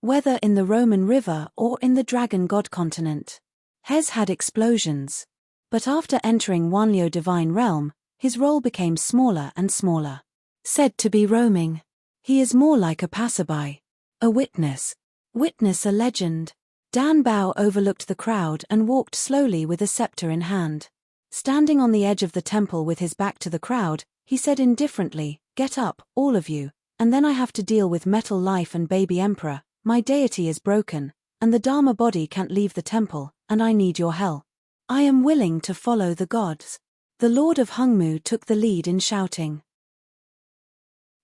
Whether in the Roman River or in the Dragon God continent. Hez had explosions. But after entering Wanliu Divine Realm, his role became smaller and smaller. Said to be roaming. He is more like a passerby. A witness. Witness a legend. Danbao overlooked the crowd and walked slowly with a scepter in hand. Standing on the edge of the temple with his back to the crowd, he said indifferently, "Get up, all of you, and then I have to deal with Metal Life and Baby Emperor. My deity is broken, and the Dharma body can't leave the temple, and I need your help. I am willing to follow the gods." The Lord of Hungmu took the lead in shouting.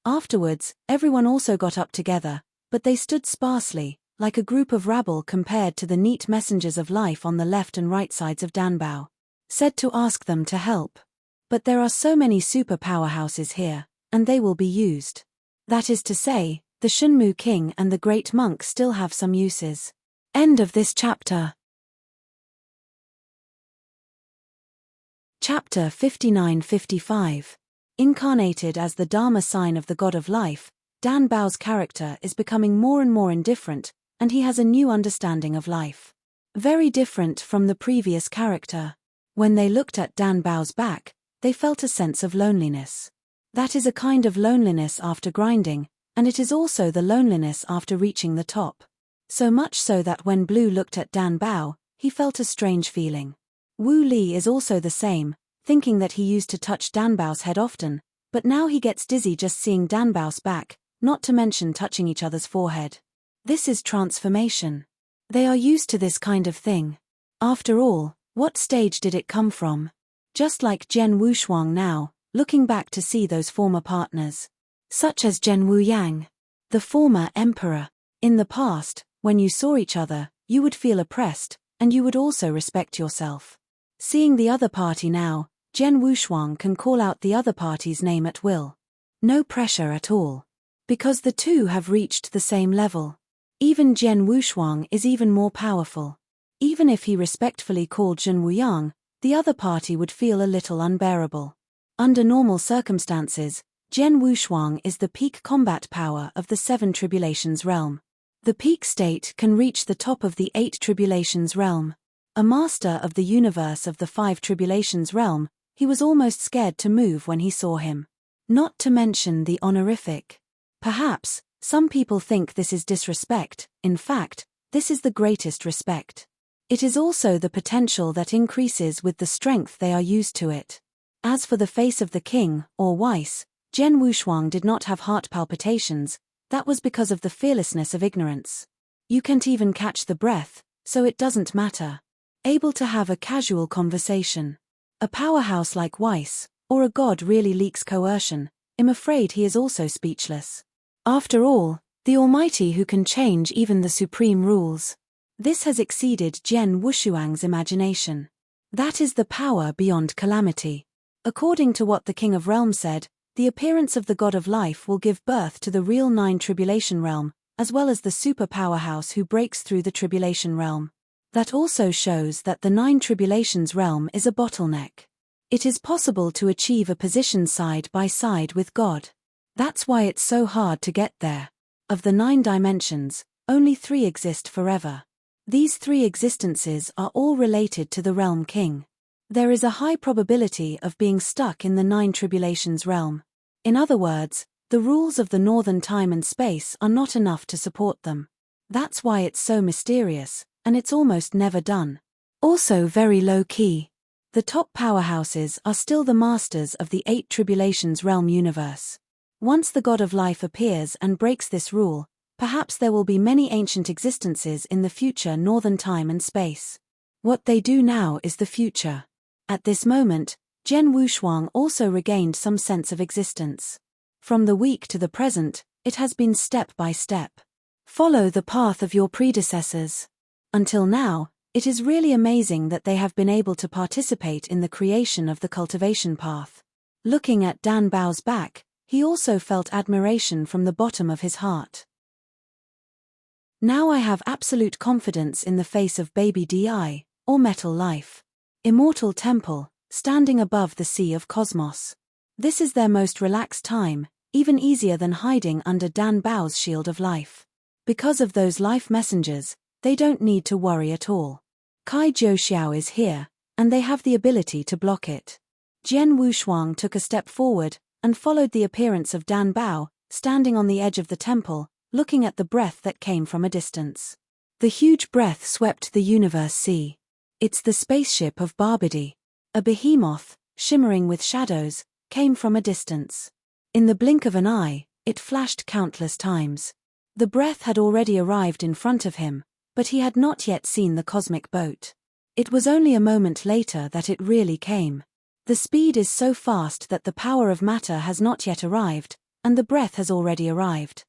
Afterwards, everyone also got up together, but they stood sparsely, like a group of rabble compared to the neat messengers of life on the left and right sides of Danbao. Said to ask them to help. But there are so many super powerhouses here, and they will be used. That is to say, the Shunmu King and the Great Monk still have some uses. End of this chapter. Chapter 59-55. Incarnated as the Dharma sign of the God of Life, Danbao's character is becoming more and more indifferent, and he has a new understanding of life. Very different from the previous character. When they looked at Danbao's back, they felt a sense of loneliness. That is a kind of loneliness after grinding, and it is also the loneliness after reaching the top. So much so that when Blue looked at Danbao, he felt a strange feeling. Wu Li is also the same, thinking that he used to touch Danbao's head often, but now he gets dizzy just seeing Danbao's back, not to mention touching each other's forehead. This is transformation. They are used to this kind of thing. After all, what stage did it come from? Just like Jian Wushuang now, looking back to see those former partners. Such as Zhen Wuyang, the former emperor. In the past, when you saw each other, you would feel oppressed, and you would also respect yourself. Seeing the other party now, Jian Wushuang can call out the other party's name at will. No pressure at all. Because the two have reached the same level. Even Jian Wushuang is even more powerful. Even if he respectfully called Zhen Wuyang, the other party would feel a little unbearable. Under normal circumstances, Jian Wushuang is the peak combat power of the 7 tribulations realm. The peak state can reach the top of the 8 tribulations realm. A master of the universe of the 5 tribulations realm, he was almost scared to move when he saw him. Not to mention the honorific. Perhaps, some people think this is disrespect. In fact, this is the greatest respect. It is also the potential that increases with the strength they are used to it. As for the face of the king, or Weiss, Jian Wushuang did not have heart palpitations. That was because of the fearlessness of ignorance. You can't even catch the breath, so it doesn't matter. Able to have a casual conversation. A powerhouse like Weiss, or a god really leaks coercion, I'm afraid he is also speechless. After all, the Almighty who can change even the supreme rules. This has exceeded Jian Wushuang's imagination. That is the power beyond calamity. According to what the King of Realm said, the appearance of the God of Life will give birth to the real 9 tribulation realm, as well as the super powerhouse who breaks through the tribulation realm. That also shows that the 9 tribulations realm is a bottleneck. It is possible to achieve a position side by side with God. That's why it's so hard to get there. Of the 9 dimensions, only 3 exist forever. These 3 existences are all related to the Realm King. There is a high probability of being stuck in the Nine Tribulations realm. In other words, the rules of the northern time and space are not enough to support them. That's why it's so mysterious, and it's almost never done. Also very low-key. The top powerhouses are still the masters of the Eight Tribulations realm universe. Once the God of Life appears and breaks this rule, perhaps there will be many ancient existences in the future northern time and space. What they do now is the future. At this moment, Jian Wushuang also regained some sense of existence. From the week to the present, it has been step by step. Follow the path of your predecessors. Until now, it is really amazing that they have been able to participate in the creation of the cultivation path. Looking at Dan Bao's back, he also felt admiration from the bottom of his heart. Now I have absolute confidence in the face of baby Di, or metal life. Immortal temple, standing above the sea of cosmos. This is their most relaxed time, even easier than hiding under Dan Bao's shield of life. Because of those life messengers, they don't need to worry at all. Kai Jiuxiao is here, and they have the ability to block it. Jian Wushuang took a step forward, and followed the appearance of Dan Bao, standing on the edge of the temple, looking at the breath that came from a distance. The huge breath swept the universe sea. It's the spaceship of Barbady. A behemoth, shimmering with shadows, came from a distance. In the blink of an eye, it flashed countless times. The breath had already arrived in front of him, but he had not yet seen the cosmic boat. It was only a moment later that it really came. The speed is so fast that the power of matter has not yet arrived, and the breath has already arrived.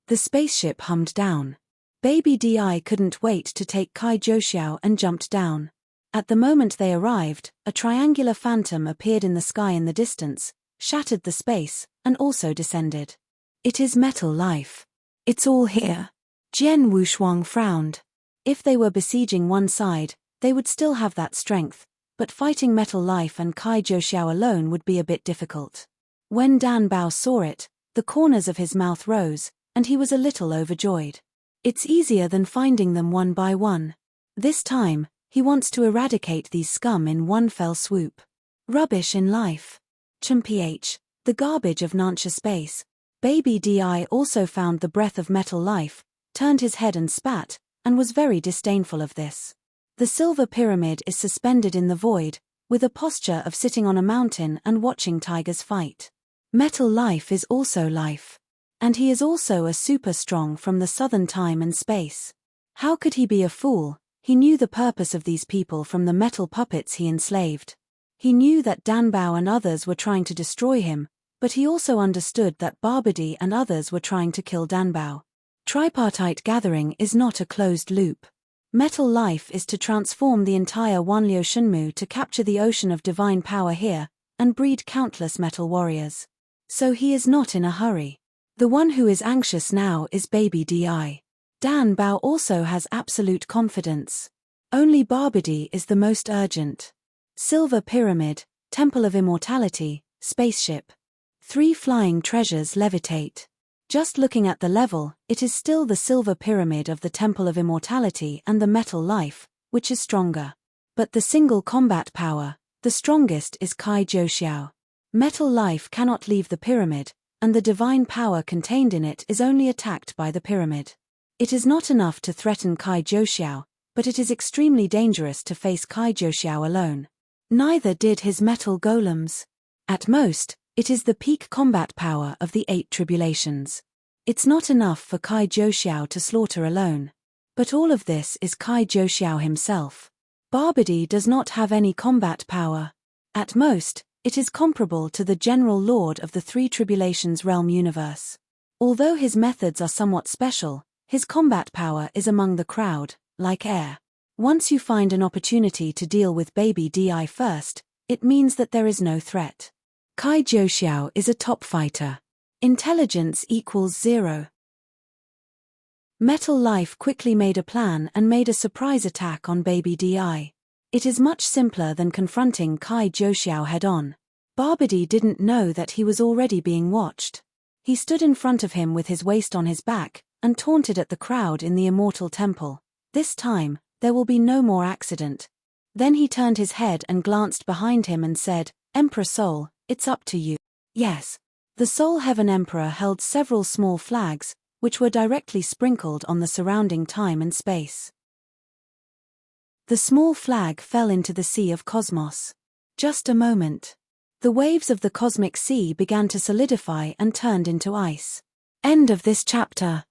The spaceship hummed down. Baby Di couldn't wait to take Kai Jiuxiao and jumped down. At the moment they arrived, a triangular phantom appeared in the sky in the distance, shattered the space, and also descended. It is metal life. It's all here. Jian Wushuang frowned. If they were besieging one side, they would still have that strength, but fighting metal life and Kai Jiuxiao alone would be a bit difficult. When Dan Bao saw it, the corners of his mouth rose, and he was a little overjoyed. It's easier than finding them one by one. This time, he wants to eradicate these scum in one fell swoop. Rubbish in life. Chumph, the garbage of Nancha space. Baby Di also found the breath of metal life, turned his head and spat, and was very disdainful of this. The silver pyramid is suspended in the void, with a posture of sitting on a mountain and watching tigers fight. Metal life is also life. And he is also a super strong from the southern time and space. How could he be a fool? He knew the purpose of these people from the metal puppets he enslaved. He knew that Dan Bao and others were trying to destroy him, but he also understood that Barbady and others were trying to kill Dan Bao. Tripartite gathering is not a closed loop. Metal life is to transform the entire Wanliu Shunmu to capture the ocean of divine power here, and breed countless metal warriors. So he is not in a hurry. The one who is anxious now is Baby Di. Dan Bao also has absolute confidence. Only Barbady is the most urgent. Silver Pyramid, Temple of Immortality, Spaceship. 3 flying treasures levitate. Just looking at the level, it is still the Silver Pyramid of the Temple of Immortality and the Metal Life, which is stronger. But the single combat power, the strongest is Kai Jiuxiao. Metal Life cannot leave the pyramid, and the divine power contained in it is only attacked by the pyramid. It is not enough to threaten Kai Jiuxiao, but it is extremely dangerous to face Kai Jiuxiao alone. Neither did his metal golems. At most, it is the peak combat power of the 8 tribulations. It's not enough for Kai Jiuxiao to slaughter alone. But all of this is Kai Jiuxiao himself. Barbady does not have any combat power. At most, it is comparable to the General Lord of the 3 Tribulations realm universe. Although his methods are somewhat special, his combat power is among the crowd, like air. Once you find an opportunity to deal with Baby Di first, it means that there is no threat. Kai Jiuxiao is a top fighter. Intelligence equals 0. Metal Life quickly made a plan and made a surprise attack on Baby Di. It is much simpler than confronting Kai Jiuxiao head-on. Barbady didn't know that he was already being watched. He stood in front of him with his waist on his back, and taunted at the crowd in the Immortal Temple. This time, there will be no more accident. Then he turned his head and glanced behind him and said, "Emperor Soul, it's up to you." Yes. The Soul Heaven Emperor held several small flags, which were directly sprinkled on the surrounding time and space. The small flag fell into the sea of cosmos. Just a moment. The waves of the cosmic sea began to solidify and turned into ice. End of this chapter.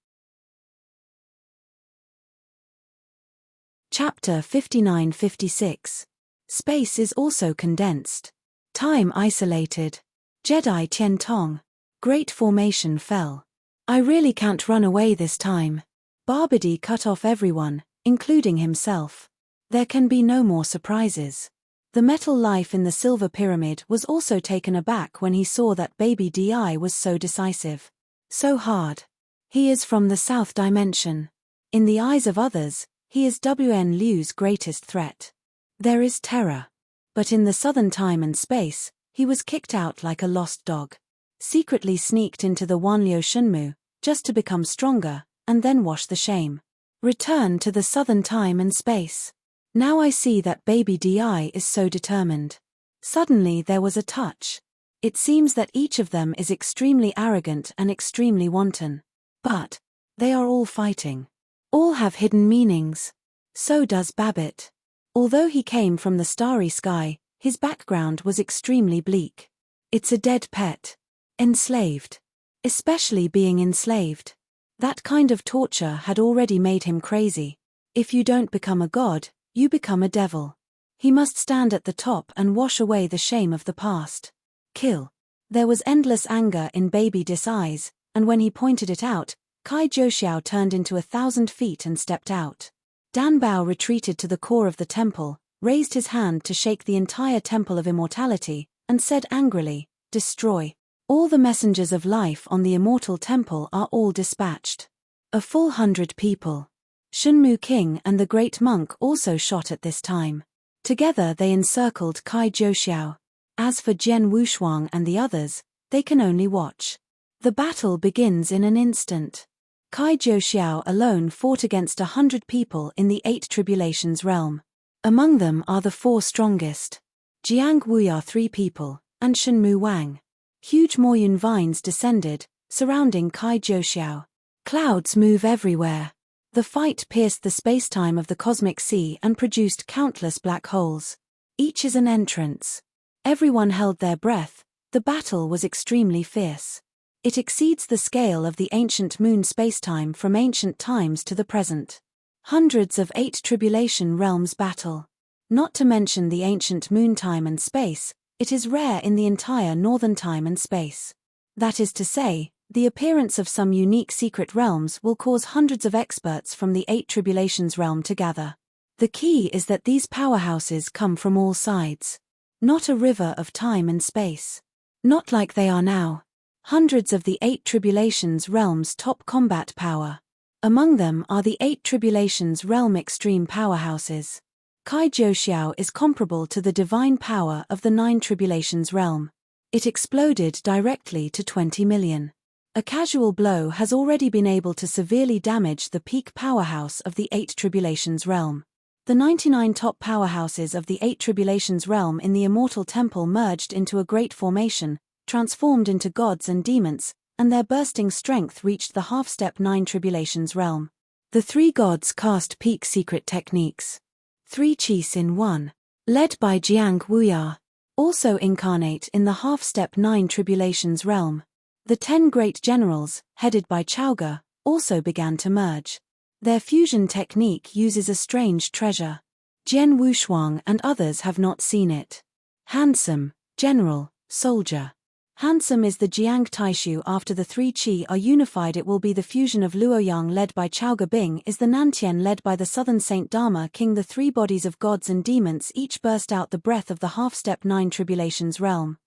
Chapter 59-56. Space is also condensed. Time isolated. Jedi Tian Tong. Great formation fell. I really can't run away this time. Barbady cut off everyone, including himself. There can be no more surprises. The metal life in the Silver Pyramid was also taken aback when he saw that baby Di was so decisive. So hard. He is from the South Dimension. In the eyes of others, he is WN Liu's greatest threat. There is terror. But in the Southern Time and Space, he was kicked out like a lost dog. Secretly sneaked into the Wanliu Shunmu, just to become stronger, and then wash the shame. Return to the Southern Time and Space. Now I see that baby Di is so determined. Suddenly there was a touch. It seems that each of them is extremely arrogant and extremely wanton. But they are all fighting. All have hidden meanings. So does Babbitt. Although he came from the starry sky, his background was extremely bleak. It's a dead pet. Enslaved. Especially being enslaved. That kind of torture had already made him crazy. If you don't become a god, you become a devil. He must stand at the top and wash away the shame of the past. Kill. There was endless anger in baby Dis' eyes, and when he pointed it out, Kai Joxiao turned into 1,000 feet and stepped out. Dan Bao retreated to the core of the temple, raised his hand to shake the entire Temple of Immortality, and said angrily, "Destroy. All the messengers of life on the Immortal Temple are all dispatched." A full 100 people. Shunmu King and the Great Monk also shot at this time. Together they encircled Kai Joxiao. As for Jian Wushuang and the others, they can only watch. The battle begins in an instant. Kai Joxiao alone fought against 100 people in the 8 Tribulations realm. Among them are the 4 strongest. Jiang Wuya 3 people, and Shunmu Wang. Huge Moyun vines descended, surrounding Kai Joxiao. Clouds move everywhere. The fight pierced the space-time of the cosmic sea and produced countless black holes. Each is an entrance. Everyone held their breath. The battle was extremely fierce. It exceeds the scale of the ancient moon space-time from ancient times to the present. Hundreds of 8 tribulation realms battle. Not to mention the ancient moon time and space, it is rare in the entire northern time and space. That is to say, the appearance of some unique secret realms will cause hundreds of experts from the 8 tribulations realm to gather. The key is that these powerhouses come from all sides. Not a river of time and space. Not like they are now. Hundreds of the 8 tribulations realms' top combat power. Among them are the 8 tribulations realm extreme powerhouses. Kai Joxiao is comparable to the divine power of the 9 tribulations realm. It exploded directly to 20 million. A casual blow has already been able to severely damage the peak powerhouse of the 8 tribulations realm. The 99 top powerhouses of the 8 tribulations realm in the Immortal Temple merged into a great formation, transformed into gods and demons, and their bursting strength reached the half-step 9 tribulations realm. The 3 gods cast peak secret techniques. 3 Qis in 1. Led by Jiang Wuya. Also incarnate in the half-step 9 tribulations realm. The 10 great generals, headed by Chowga, also began to merge. Their fusion technique uses a strange treasure. Jian Wushuang and others have not seen it. Handsome, general, soldier. Handsome is the Jiang Taishu. After the 3 Qi are unified, it will be the fusion of Luoyang led by Chowga. Bing is the Nantian led by the Southern Saint Dharma King. The 3 bodies of gods and demons each burst out the breath of the half-step 9 tribulations realm.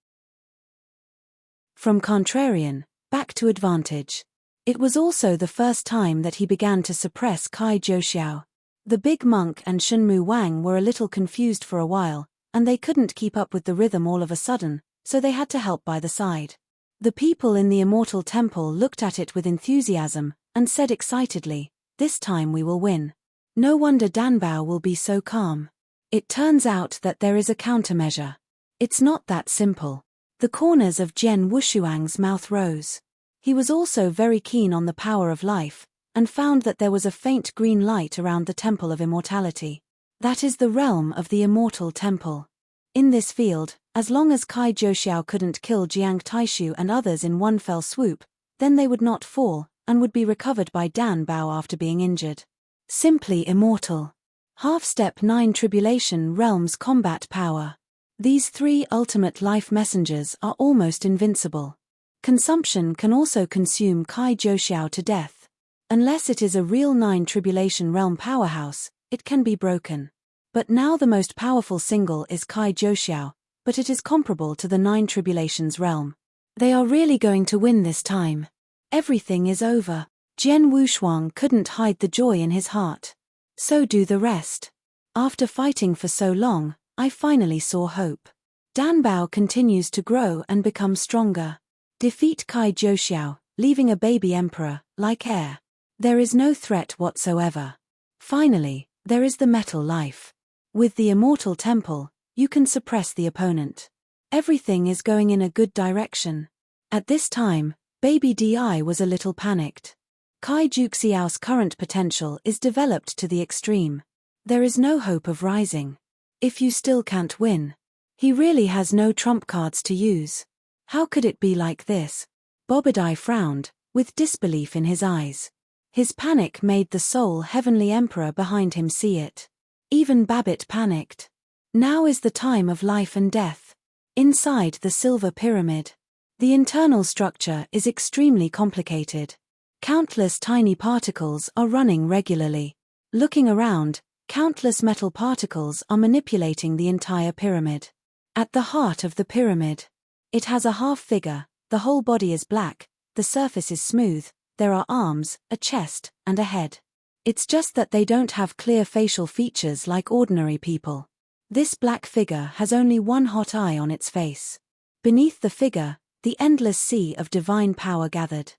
From contrarian, back to advantage. It was also the first time that he began to suppress Kai Joxiao. The big monk and Shunmu Wang were a little confused for a while, and they couldn't keep up with the rhythm all of a sudden, so they had to help by the side. The people in the Immortal Temple looked at it with enthusiasm, and said excitedly, "This time we will win." No wonder Danbao will be so calm. It turns out that there is a countermeasure. It's not that simple. The corners of Jian Wushuang's mouth rose. He was also very keen on the power of life, and found that there was a faint green light around the Temple of Immortality. That is the realm of the Immortal Temple. In this field, as long as Kai Jiuxiao couldn't kill Jiang Taishu and others in one fell swoop, then they would not fall, and would be recovered by Dan Bao after being injured. Simply immortal. Half-step 9 Tribulation Realms Combat Power. These 3 ultimate life messengers are almost invincible. Consumption can also consume Kai Jiuxiao to death. Unless it is a real 9 Tribulation Realm powerhouse, it can be broken. But now the most powerful single is Kai Jiuxiao, but it is comparable to the 9 Tribulations realm. They are really going to win this time. Everything is over. Jian Wushuang couldn't hide the joy in his heart. So do the rest. After fighting for so long, I finally saw hope. Dan Bao continues to grow and become stronger. Defeat Kai Jiuxiao, leaving a baby emperor, like heir. There is no threat whatsoever. Finally, there is the metal life. With the Immortal Temple, you can suppress the opponent. Everything is going in a good direction. At this time, baby Di was a little panicked. Kai Jiuxiao's current potential is developed to the extreme. There is no hope of rising. If you still can't win, he really has no trump cards to use. How could it be like this? Bobadai frowned, with disbelief in his eyes. His panic made the sole heavenly emperor behind him see it. Even Babbitt panicked. Now is the time of life and death. Inside the Silver Pyramid, the internal structure is extremely complicated. Countless tiny particles are running regularly. Looking around, countless metal particles are manipulating the entire pyramid. At the heart of the pyramid, it has a half figure, the whole body is black, the surface is smooth, there are arms, a chest, and a head. It's just that they don't have clear facial features like ordinary people. This black figure has only one hot eye on its face. Beneath the figure, the endless sea of divine power gathered.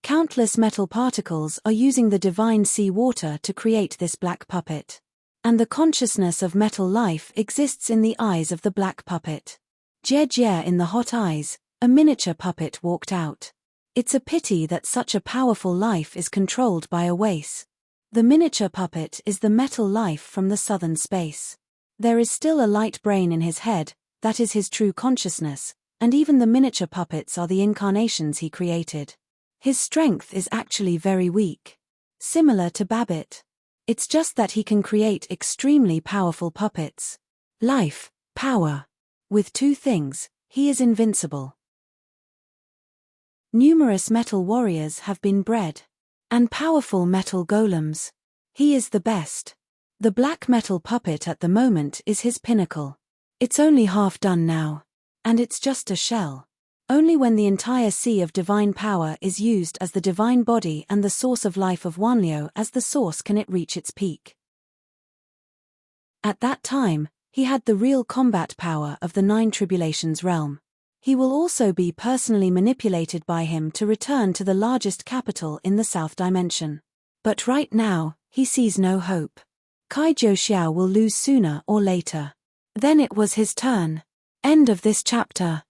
Countless metal particles are using the divine sea water to create this black puppet. And the consciousness of metal life exists in the eyes of the black puppet. Jie in the hot eyes, a miniature puppet walked out. It's a pity that such a powerful life is controlled by a waste. The miniature puppet is the metal life from the southern space. There is still a light brain in his head, that is his true consciousness, and even the miniature puppets are the incarnations he created. His strength is actually very weak. Similar to Babbitt. It's just that he can create extremely powerful puppets. Life, power. With 2 things, he is invincible. Numerous metal warriors have been bred. And powerful metal golems. He is the best. The black metal puppet at the moment is his pinnacle. It's only half done now. And it's just a shell. Only when the entire sea of divine power is used as the divine body and the source of life of Wanliu as the source can it reach its peak. At that time, he had the real combat power of the 9 Tribulations realm. He will also be personally manipulated by him to return to the largest capital in the South Dimension. But right now, he sees no hope. Kai Jiuxiao will lose sooner or later. Then it was his turn. End of this chapter.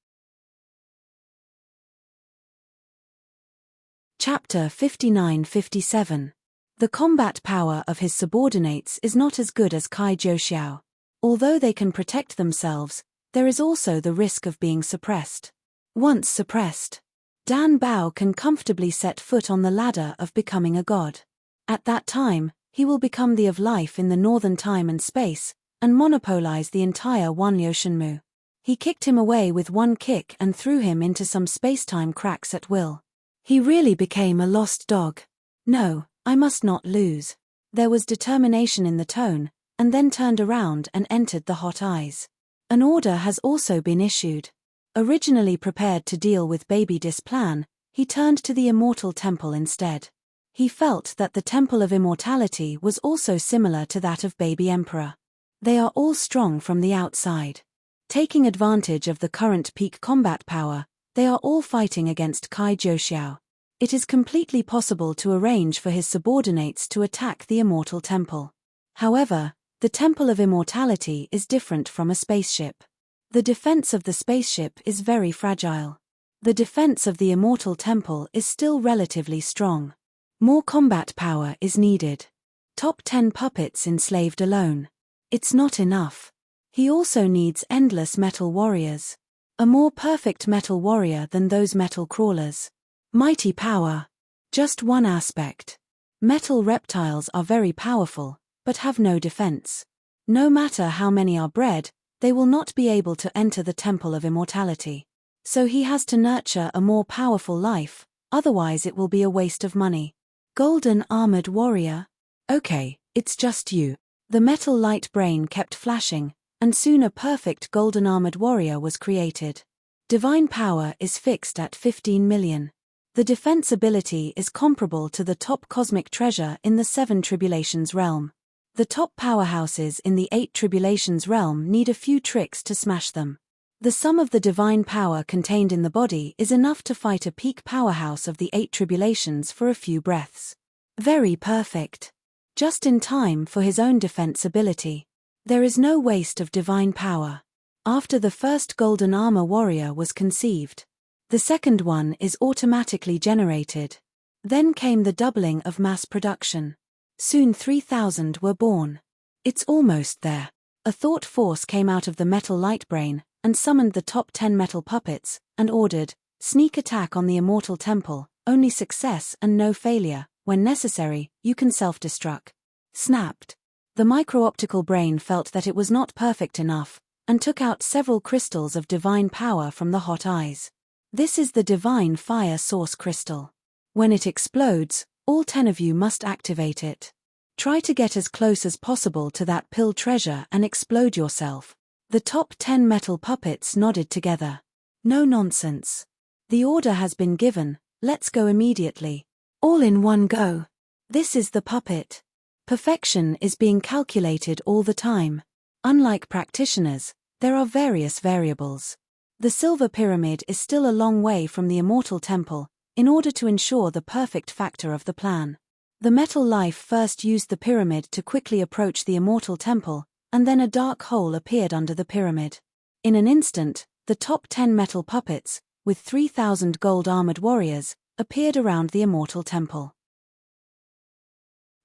Chapter 59-57. The combat power of his subordinates is not as good as Kai Jiuxiao. Although they can protect themselves, there is also the risk of being suppressed. Once suppressed, Dan Bao can comfortably set foot on the ladder of becoming a god. At that time, he will become the of life in the northern time and space, and monopolize the entire Wanliu Shenmu. He kicked him away with one kick and threw him into some space-time cracks at will. He really became a lost dog. No, I must not lose. There was determination in the tone, and then turned around and entered the hot eyes. An order has also been issued. Originally prepared to deal with Baby Dis' plan, he turned to the Immortal Temple instead. He felt that the Temple of Immortality was also similar to that of Baby Emperor. They are all strong from the outside. Taking advantage of the current peak combat power, they are all fighting against Kai Jiuxiao. It is completely possible to arrange for his subordinates to attack the Immortal Temple. However, The Temple of Immortality is different from a spaceship. The defense of the spaceship is very fragile. The defense of the Immortal Temple is still relatively strong. More combat power is needed. Top 10 puppets enslaved alone. It's not enough. He also needs endless metal warriors. A more perfect metal warrior than those metal crawlers. Mighty power. Just one aspect. Metal reptiles are very powerful, but have no defense. No matter how many are bred, they will not be able to enter the Temple of Immortality. So he has to nurture a more powerful life, otherwise it will be a waste of money. Golden Armored Warrior? Okay, it's just you. The metal light brain kept flashing, and soon a perfect golden armored warrior was created. Divine power is fixed at 15 million. The defense ability is comparable to the top cosmic treasure in the 7 Tribulations realm. The top powerhouses in the 8 Tribulations realm need a few tricks to smash them. The sum of the divine power contained in the body is enough to fight a peak powerhouse of the 8 Tribulations for a few breaths. Very perfect. Just in time for his own defense ability. There is no waste of divine power. After the first golden armor warrior was conceived, the second one is automatically generated. Then came the doubling of mass production. Soon 3,000 were born. It's almost there. A thought force came out of the metal light brain, and summoned the top 10 metal puppets, and ordered, sneak attack on the Immortal Temple, only success and no failure, when necessary, you can self-destruct. Snapped. The micro-optical brain felt that it was not perfect enough, and took out several crystals of divine power from the hot eyes. This is the divine fire source crystal. When it explodes, all 10 of you must activate it. Try to get as close as possible to that pill treasure and explode yourself. The top 10 metal puppets nodded together. No nonsense. The order has been given, let's go immediately. All in one go. This is the puppet. Perfection is being calculated all the time. Unlike practitioners, there are various variables. The Silver Pyramid is still a long way from the Immortal Temple, in order to ensure the perfect factor of the plan. The metal life first used the pyramid to quickly approach the Immortal Temple, and then a dark hole appeared under the pyramid. In an instant, the top 10 metal puppets, with 3,000 gold armored warriors, appeared around the Immortal Temple.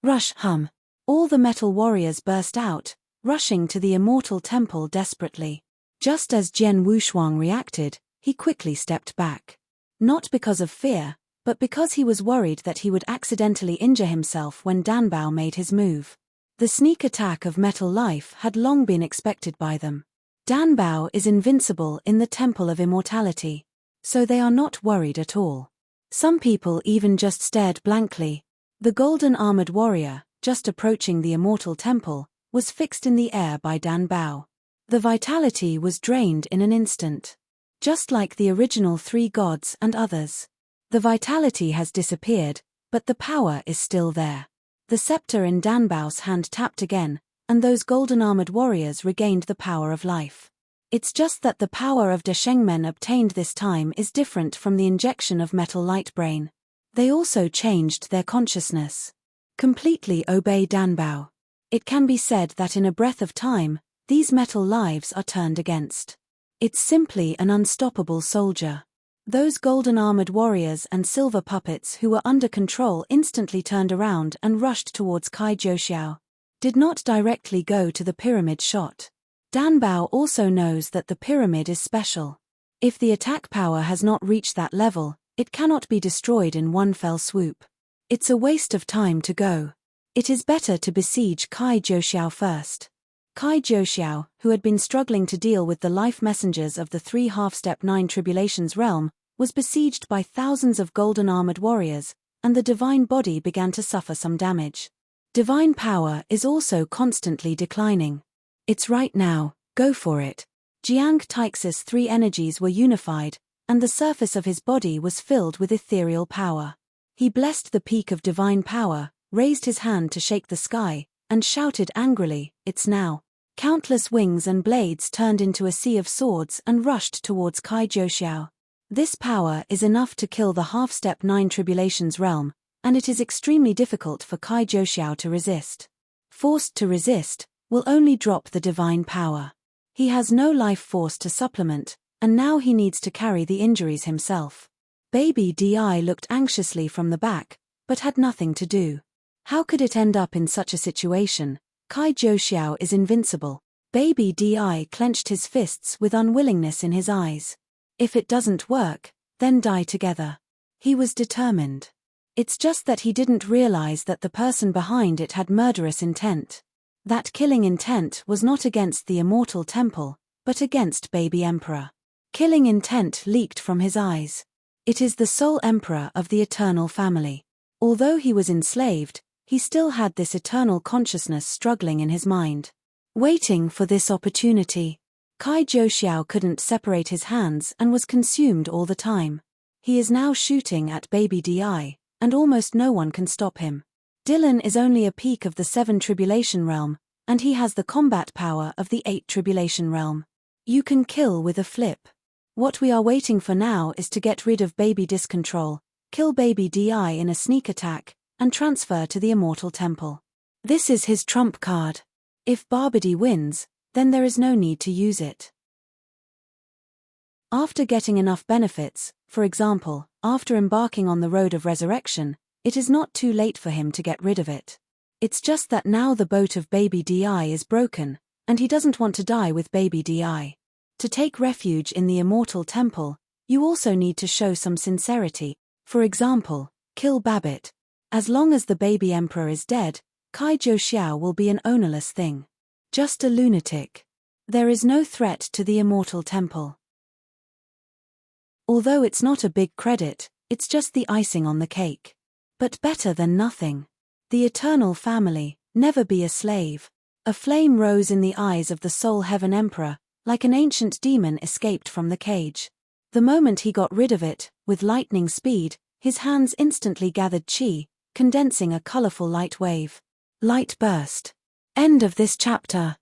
Rush, hum. All the metal warriors burst out, rushing to the Immortal Temple desperately. Just as Jian Wushuang reacted, he quickly stepped back. Not because of fear, but because he was worried that he would accidentally injure himself when Danbao made his move. The sneak attack of metal life had long been expected by them. Danbao is invincible in the Temple of Immortality, so they are not worried at all. Some people even just stared blankly. The golden armored warrior, just approaching the Immortal Temple, was fixed in the air by Danbao. The vitality was drained in an instant. Just like the original 3 gods and others. The vitality has disappeared, but the power is still there. The scepter in Danbao's hand tapped again, and those golden armored warriors regained the power of life. It's just that the power of Deshengmen obtained this time is different from the injection of metal light brain. They also changed their consciousness. Completely obey Danbao. It can be said that in a breath of time, these metal lives are turned against. It's simply an unstoppable soldier. Those golden armored warriors and silver puppets who were under control instantly turned around and rushed towards Kai Jiuxiao. Did not directly go to the pyramid shot. Danbao also knows that the pyramid is special. If the attack power has not reached that level, it cannot be destroyed in one fell swoop. It's a waste of time to go. It is better to besiege Kai Jiuxiao first. Kai Jiuxiao, who had been struggling to deal with the life messengers of the 3 half-step 9 Tribulations realm, was besieged by thousands of golden armored warriors, and the divine body began to suffer some damage. Divine power is also constantly declining. It's right now, go for it. Jiang Taix's 3 energies were unified, and the surface of his body was filled with ethereal power. He blessed the peak of divine power, raised his hand to shake the sky, and shouted angrily, "It's now." Countless wings and blades turned into a sea of swords and rushed towards Kai Jiuxiao. This power is enough to kill the half-step 9 Tribulations realm, and it is extremely difficult for Kai Jiuxiao to resist. Forced to resist, will only drop the divine power. He has no life force to supplement, and now he needs to carry the injuries himself. Baby Di looked anxiously from the back, but had nothing to do. How could it end up in such a situation? Kai Jiuxiao is invincible. Baby Di clenched his fists with unwillingness in his eyes. If it doesn't work, then die together. He was determined. It's just that he didn't realize that the person behind it had murderous intent. That killing intent was not against the immortal temple, but against baby emperor. Killing intent leaked from his eyes. It is the sole emperor of the eternal family. Although he was enslaved, he still had this eternal consciousness struggling in his mind. Waiting for this opportunity. Kai Jiuxiao couldn't separate his hands and was consumed all the time. He is now shooting at baby Di, and almost no one can stop him. Dylan is only a peak of the 7 Tribulation Realm, and he has the combat power of the 8 Tribulation Realm. You can kill with a flip. What we are waiting for now is to get rid of baby Discontrol, kill baby Di in a sneak attack, and transfer to the Immortal Temple. This is his trump card. If Barbady wins, then there is no need to use it. After getting enough benefits, for example, after embarking on the road of resurrection, it is not too late for him to get rid of it. It's just that now the boat of baby Di is broken, and he doesn't want to die with baby Di. To take refuge in the Immortal Temple, you also need to show some sincerity. For example, kill Babbitt. As long as the baby emperor is dead, Kai Jiuxiao will be an ownerless thing. Just a lunatic. There is no threat to the Immortal Temple. Although it's not a big credit, it's just the icing on the cake. But better than nothing. The eternal family, never be a slave. A flame rose in the eyes of the Soul Heaven Emperor, like an ancient demon escaped from the cage. The moment he got rid of it, with lightning speed, his hands instantly gathered chi, condensing a colorful light wave. Light burst. End of this chapter.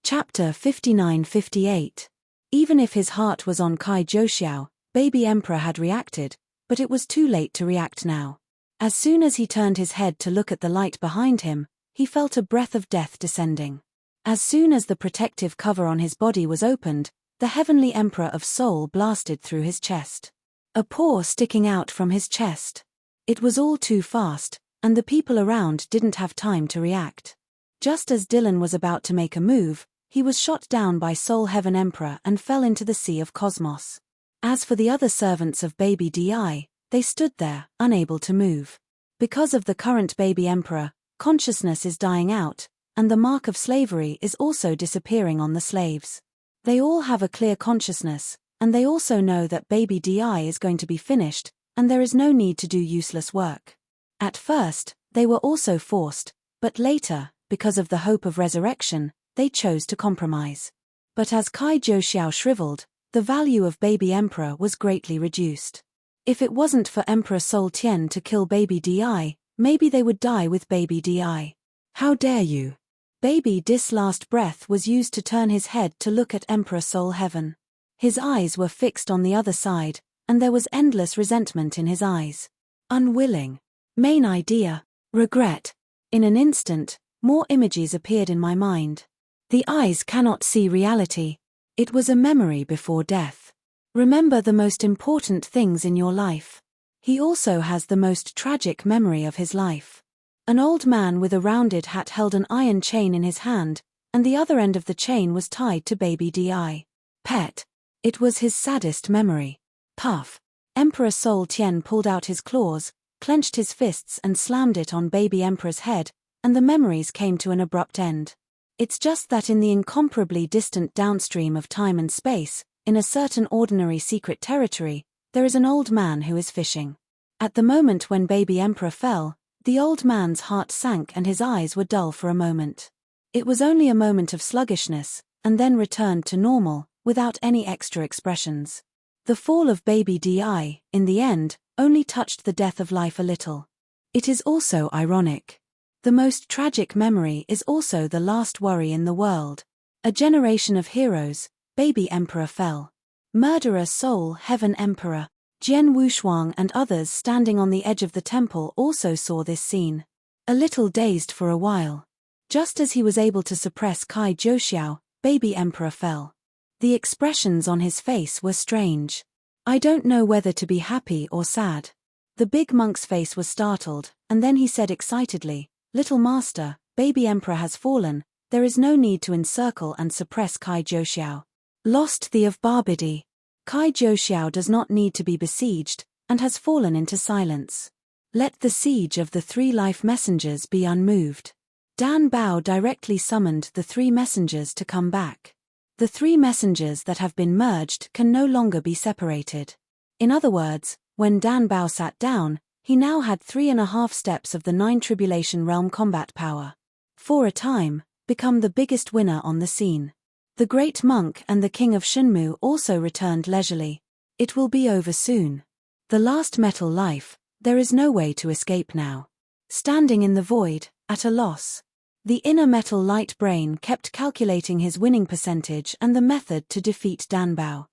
Chapter 59-58. Even if his heart was on Kai Jiuxiao, baby emperor had reacted, but it was too late to react now. As soon as he turned his head to look at the light behind him, he felt a breath of death descending. As soon as the protective cover on his body was opened, the heavenly emperor of soul blasted through his chest. A paw sticking out from his chest. It was all too fast, and the people around didn't have time to react. Just as Dylan was about to make a move, he was shot down by Soul Heaven Emperor and fell into the sea of cosmos. As for the other servants of baby Di, they stood there, unable to move. Because of the current baby emperor, consciousness is dying out, and the mark of slavery is also disappearing on the slaves. They all have a clear consciousness, and they also know that baby Di is going to be finished, and there is no need to do useless work. At first, they were also forced, but later, because of the hope of resurrection, they chose to compromise. But as Kai Jiuxiao shriveled, the value of baby emperor was greatly reduced. If it wasn't for Emperor Sol Tien to kill baby Di, maybe they would die with baby Di. How dare you? Baby Dis' last breath was used to turn his head to look at Emperor Soul Heaven. His eyes were fixed on the other side, and there was endless resentment in his eyes. Unwilling. Main idea. Regret. In an instant, more images appeared in my mind. The eyes cannot see reality. It was a memory before death. Remember the most important things in your life. He also has the most tragic memory of his life. An old man with a rounded hat held an iron chain in his hand, and the other end of the chain was tied to baby Di. Pet. It was his saddest memory. Puff. Emperor Sol Tien pulled out his claws, clenched his fists and slammed it on baby emperor's head, and the memories came to an abrupt end. It's just that in the incomparably distant downstream of time and space, in a certain ordinary secret territory, there is an old man who is fishing. At the moment when baby emperor fell, the old man's heart sank and his eyes were dull for a moment. It was only a moment of sluggishness, and then returned to normal, without any extra expressions. The fall of baby Di, in the end, only touched the death of life a little. It is also ironic. The most tragic memory is also the last worry in the world. A generation of heroes, baby emperor fell. Murderer Soul Heaven Emperor. Jian Wushuang and others standing on the edge of the temple also saw this scene. A little dazed for a while. Just as he was able to suppress Kai Zhouxiao, baby emperor fell. The expressions on his face were strange. I don't know whether to be happy or sad. The big monk's face was startled, and then he said excitedly, "Little master, baby emperor has fallen, there is no need to encircle and suppress Kai Zhouxiao." Lost the of Barbidi. Kai Zhouxiao does not need to be besieged, and has fallen into silence. Let the siege of the 3 life messengers be unmoved. Dan Bao directly summoned the 3 messengers to come back. The 3 messengers that have been merged can no longer be separated. In other words, when Dan Bao sat down, he now had 3.5 steps of the 9 Tribulation Realm combat power. For a time, become the biggest winner on the scene. The Great Monk and the King of Shenmu also returned leisurely. It will be over soon. The last metal life, there is no way to escape now. Standing in the void, at a loss. The inner metal light brain kept calculating his winning percentage and the method to defeat Dan Bao.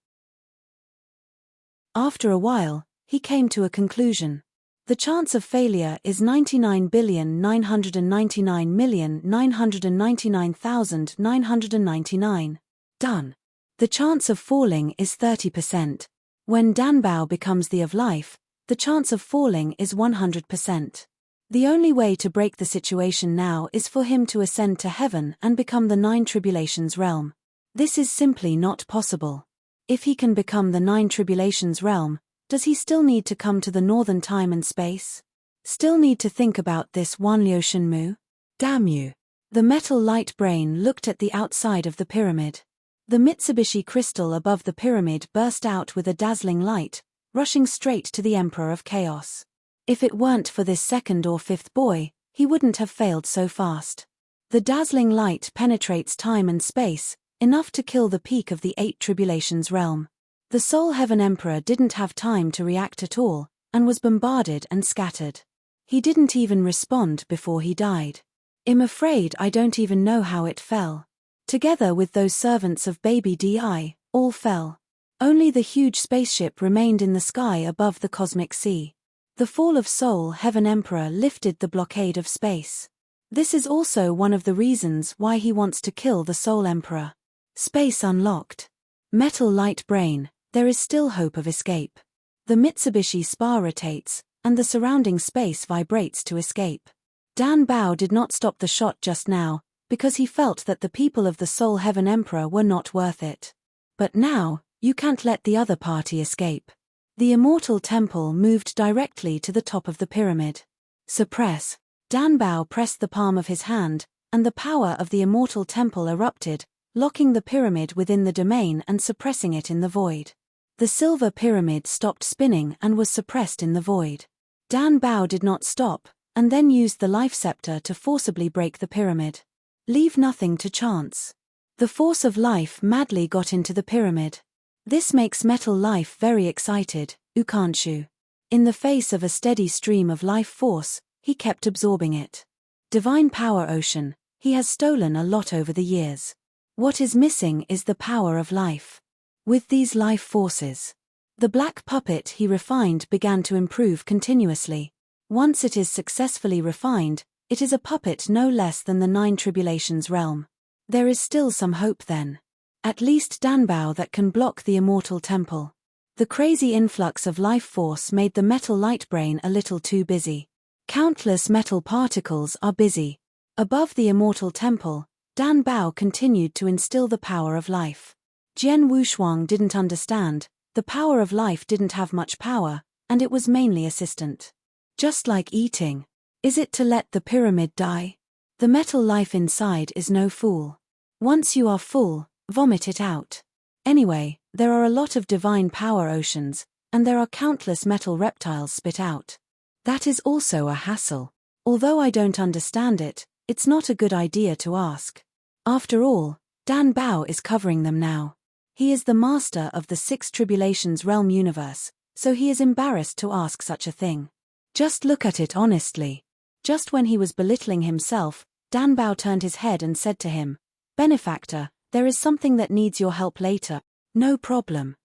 After a while, he came to a conclusion. The chance of failure is 99,999,999,999. Done. The chance of falling is 30%. When Dan Bao becomes the of life, the chance of falling is 100%. The only way to break the situation now is for him to ascend to heaven and become the 9 Tribulations realm. This is simply not possible. If he can become the 9 Tribulations realm, does he still need to come to the northern time and space? Still need to think about this Wanliu Shenmu? Damn you. The metal light brain looked at the outside of the pyramid. The Mitsubishi crystal above the pyramid burst out with a dazzling light, rushing straight to the Emperor of Chaos. If it weren't for this 2nd or 5th boy, he wouldn't have failed so fast. The dazzling light penetrates time and space, enough to kill the peak of the 8 Tribulations realm. The Soul Heaven Emperor didn't have time to react at all, and was bombarded and scattered. He didn't even respond before he died. I'm afraid I don't even know how it fell. Together with those servants of baby Di, all fell. Only the huge spaceship remained in the sky above the cosmic sea. The fall of Soul Heaven Emperor lifted the blockade of space. This is also one of the reasons why he wants to kill the Soul Emperor. Space unlocked. Metal light brain, there is still hope of escape. The Mitsubishi spar rotates, and the surrounding space vibrates to escape. Dan Bao did not stop the shot just now, because he felt that the people of the Soul Heaven Emperor were not worth it. But now, you can't let the other party escape. The Immortal Temple moved directly to the top of the pyramid. Suppress. Dan Bao pressed the palm of his hand, and the power of the Immortal Temple erupted, locking the pyramid within the domain and suppressing it in the void. The silver pyramid stopped spinning and was suppressed in the void. Dan Bao did not stop, and then used the life scepter to forcibly break the pyramid. Leave nothing to chance. The force of life madly got into the pyramid. This makes metal life very excited, Ukanshu. In the face of a steady stream of life force, he kept absorbing it. Divine power ocean, he has stolen a lot over the years. What is missing is the power of life. With these life forces, the black puppet he refined began to improve continuously. Once it is successfully refined, it is a puppet no less than the 9 Tribulations realm. There is still some hope then. At least Dan Bao that can block the Immortal Temple. The crazy influx of life force made the metal light brain a little too busy. Countless metal particles are busy. Above the Immortal Temple, Dan Bao continued to instill the power of life. Jian Wushuang didn't understand, the power of life didn't have much power, and it was mainly assistant. Just like eating. Is it to let the pyramid die? The metal life inside is no fool. Once you are full, vomit it out. Anyway, there are a lot of divine power oceans, and there are countless metal reptiles spit out. That is also a hassle. Although I don't understand it, it's not a good idea to ask. After all, Dan Bao is covering them now. He is the master of the 6 Tribulations realm universe, so he is embarrassed to ask such a thing. Just look at it honestly. Just when he was belittling himself, Dan Bao turned his head and said to him, "Benefactor, there is something that needs your help later." "No problem."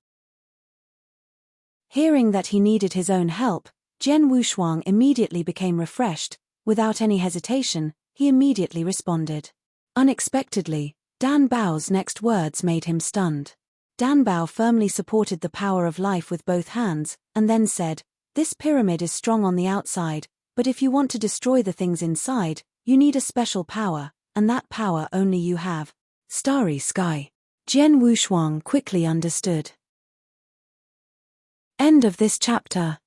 Hearing that he needed his own help, Jian Wushuang immediately became refreshed. Without any hesitation, he immediately responded. Unexpectedly, Dan Bao's next words made him stunned. Dan Bao firmly supported the power of life with both hands, and then said, "This pyramid is strong on the outside, but if you want to destroy the things inside, you need a special power, and that power only you have." Starry sky. Jian Wushuang quickly understood. End of this chapter.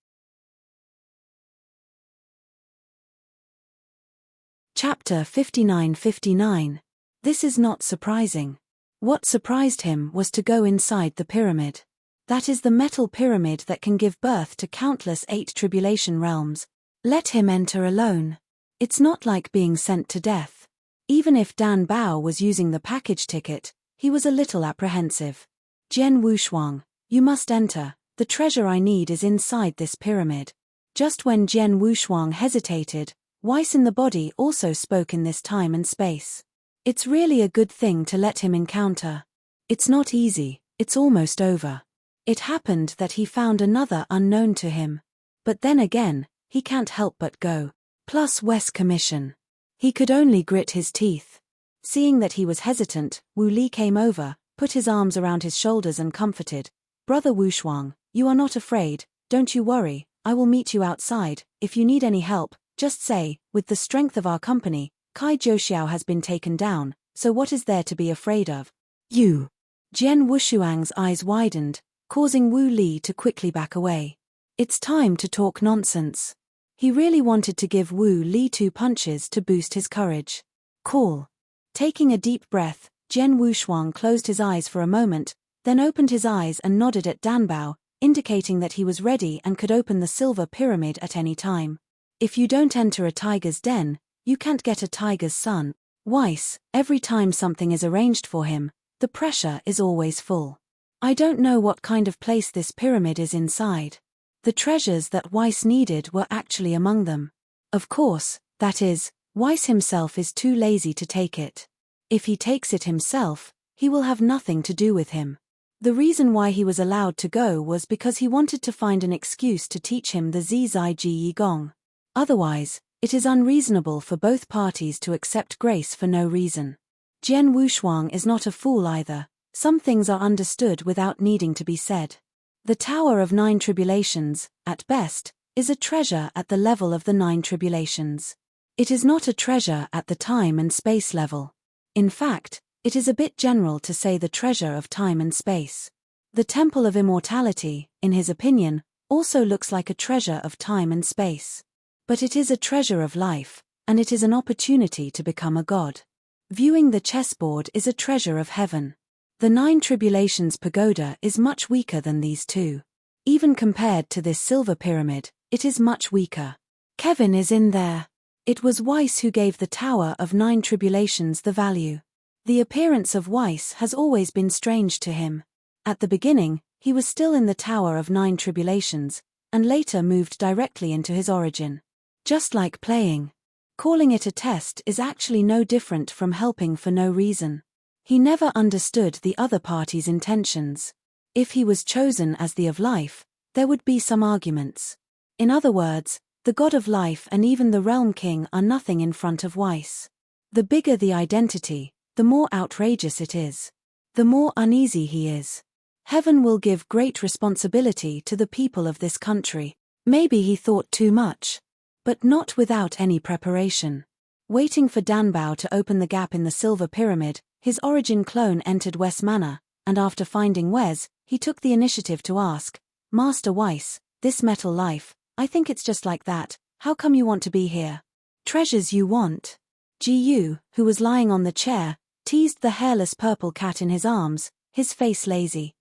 Chapter 59-59. This is not surprising. What surprised him was to go inside the pyramid. That is the metal pyramid that can give birth to countless 8 tribulation realms. Let him enter alone. It's not like being sent to death. Even if Dan Bao was using the package ticket, he was a little apprehensive. Jian Wushuang, you must enter. The treasure I need is inside this pyramid. Just when Jian Wushuang hesitated, Weiss in the body also spoke in this time and space. It's really a good thing to let him encounter. It's not easy, it's almost over. It happened that he found another unknown to him. But then again, he can't help but go. Plus Weiss commission. He could only grit his teeth. Seeing that he was hesitant, Wu Li came over, put his arms around his shoulders and comforted. "Brother Wushuang, you are not afraid, don't you worry, I will meet you outside. If you need any help, just say, with the strength of our company, Kai Jiuxiao has been taken down, so what is there to be afraid of?" You. Jian Wushuang's eyes widened, causing Wu Li to quickly back away. It's time to talk nonsense. He really wanted to give Wu Li 2 punches to boost his courage. Cool. Taking a deep breath, Jian Wushuang closed his eyes for a moment, then opened his eyes and nodded at Dan Bao, indicating that he was ready and could open the silver pyramid at any time. If you don't enter a tiger's den, you can't get a tiger's son. Weiss, every time something is arranged for him, the pressure is always full. I don't know what kind of place this pyramid is inside. The treasures that Weiss needed were actually among them. Of course, that is, Weiss himself is too lazy to take it. If he takes it himself, he will have nothing to do with him. The reason why he was allowed to go was because he wanted to find an excuse to teach him the Zizai Ji Yi Gong. Otherwise, it is unreasonable for both parties to accept grace for no reason. Jian Wushuang is not a fool either. Some things are understood without needing to be said. The Tower of 9 Tribulations, at best, is a treasure at the level of the 9 Tribulations. It is not a treasure at the time and space level. In fact, it is a bit general to say the treasure of time and space. The Temple of Immortality, in his opinion, also looks like a treasure of time and space. But it is a treasure of life, and it is an opportunity to become a god. Viewing the chessboard is a treasure of heaven. The 9 Tribulations pagoda is much weaker than these 2. Even compared to this silver pyramid, it is much weaker. Kevin is in there. It was Weiss who gave the Tower of 9 Tribulations the value. The appearance of Weiss has always been strange to him. At the beginning, he was still in the Tower of 9 Tribulations, and later moved directly into his origin. Just like playing. Calling it a test is actually no different from helping for no reason. He never understood the other party's intentions. If he was chosen as the of life, there would be some arguments. In other words, the god of life and even the realm king are nothing in front of Weiss. The bigger the identity, the more outrageous it is. The more uneasy he is. Heaven will give great responsibility to the people of this country. Maybe he thought too much. But not without any preparation. Waiting for Dan Bao to open the gap in the silver pyramid, his origin clone entered Weiss Manor, and after finding Weiss, he took the initiative to ask, "Master Weiss, this metal life, I think it's just like that, how come you want to be here?" "Treasures you want." Ji Yu, who was lying on the chair, teased the hairless purple cat in his arms, his face lazy.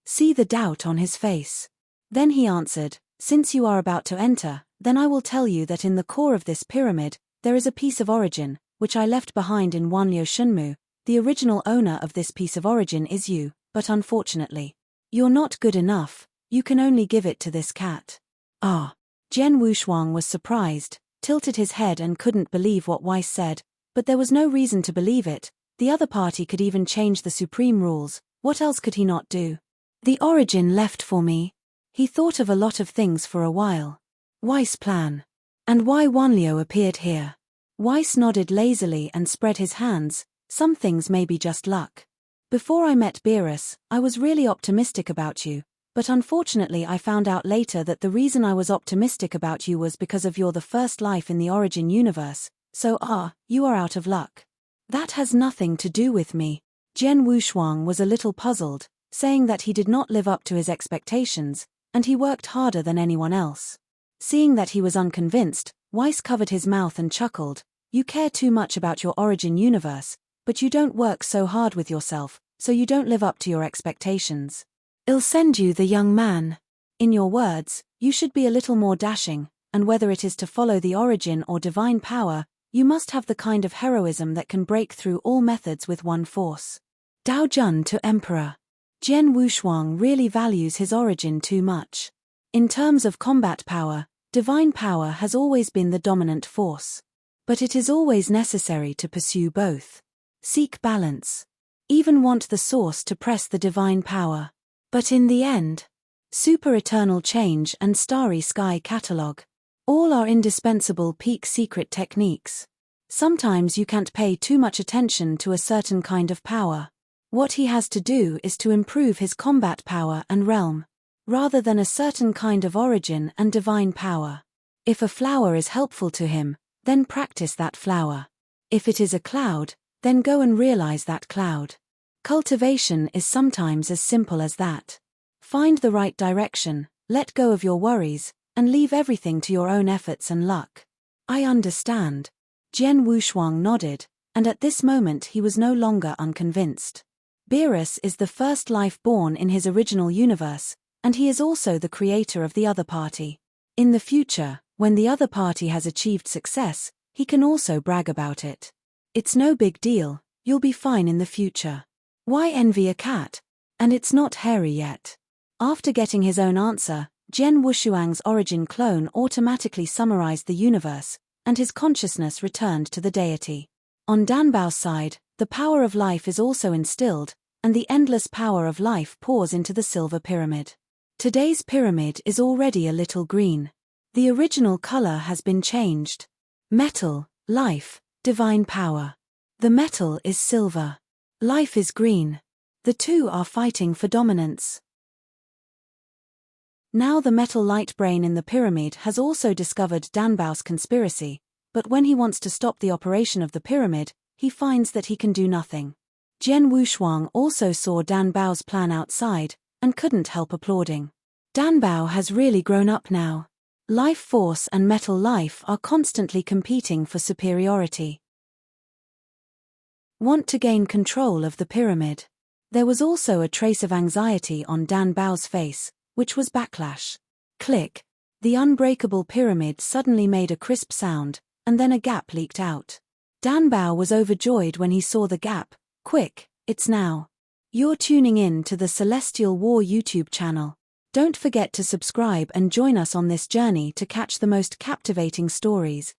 See the doubt on his face. Then he answered, "Since you are about to enter, then I will tell you that in the core of this pyramid, there is a piece of origin, which I left behind in Wanliu Shunmu. The original owner of this piece of origin is you, but unfortunately, you're not good enough, you can only give it to this cat." Ah. Jian Wushuang was surprised, tilted his head and couldn't believe what Weiss said, but there was no reason to believe it. The other party could even change the supreme rules, what else could he not do? The origin left for me. He thought of a lot of things for a while. Weiss plan. And why Wanliu appeared here. Weiss nodded lazily and spread his hands. Some things may be just luck. Before I met Beerus, I was really optimistic about you, but unfortunately I found out later that the reason I was optimistic about you was because of you're the first life in the origin universe, so you are out of luck. That has nothing to do with me. Jian Wushuang was a little puzzled, saying that he did not live up to his expectations, and he worked harder than anyone else. Seeing that he was unconvinced, Weiss covered his mouth and chuckled. You care too much about your origin universe, but you don't work so hard with yourself, so you don't live up to your expectations. I'll send you the young man. In your words, you should be a little more dashing, and whether it is to follow the origin or divine power, you must have the kind of heroism that can break through all methods with one force. Dao Jun to Emperor. Jian Wushuang really values his origin too much. In terms of combat power, divine power has always been the dominant force. But it is always necessary to pursue both. Seek balance. Even want the source to press the divine power. But in the end, super eternal change and starry sky catalog. All are indispensable peak secret techniques. Sometimes you can't pay too much attention to a certain kind of power. What he has to do is to improve his combat power and realm, rather than a certain kind of origin and divine power. If a flower is helpful to him, then practice that flower. If it is a cloud, then go and realize that cloud. Cultivation is sometimes as simple as that. Find the right direction, let go of your worries, and leave everything to your own efforts and luck. I understand. Jian Wushuang nodded, and at this moment he was no longer unconvinced. Beerus is the first life born in his original universe, and he is also the creator of the other party. In the future, when the other party has achieved success, he can also brag about it. It's no big deal, you'll be fine in the future. Why envy a cat? And it's not hairy yet. After getting his own answer, Jian Wushuang's origin clone automatically summarized the universe, and his consciousness returned to the deity. On Danbao's side, the power of life is also instilled, and the endless power of life pours into the silver pyramid. Today's pyramid is already a little green. The original color has been changed. Metal, life, divine power. The metal is silver. Life is green. The two are fighting for dominance. Now the metal light brain in the pyramid has also discovered Danbao's conspiracy, but when he wants to stop the operation of the pyramid, he finds that he can do nothing. Jian Wushuang also saw Danbao's plan outside, and couldn't help applauding. Danbao has really grown up now. Life force and metal life are constantly competing for superiority. Want to gain control of the pyramid. There was also a trace of anxiety on Danbao's face, which was backlash. Click. The unbreakable pyramid suddenly made a crisp sound, and then a gap leaked out. Danbao was overjoyed when he saw the gap. Quick, it's now. You're tuning in to the Celestial War YouTube channel. Don't forget to subscribe and join us on this journey to catch the most captivating stories.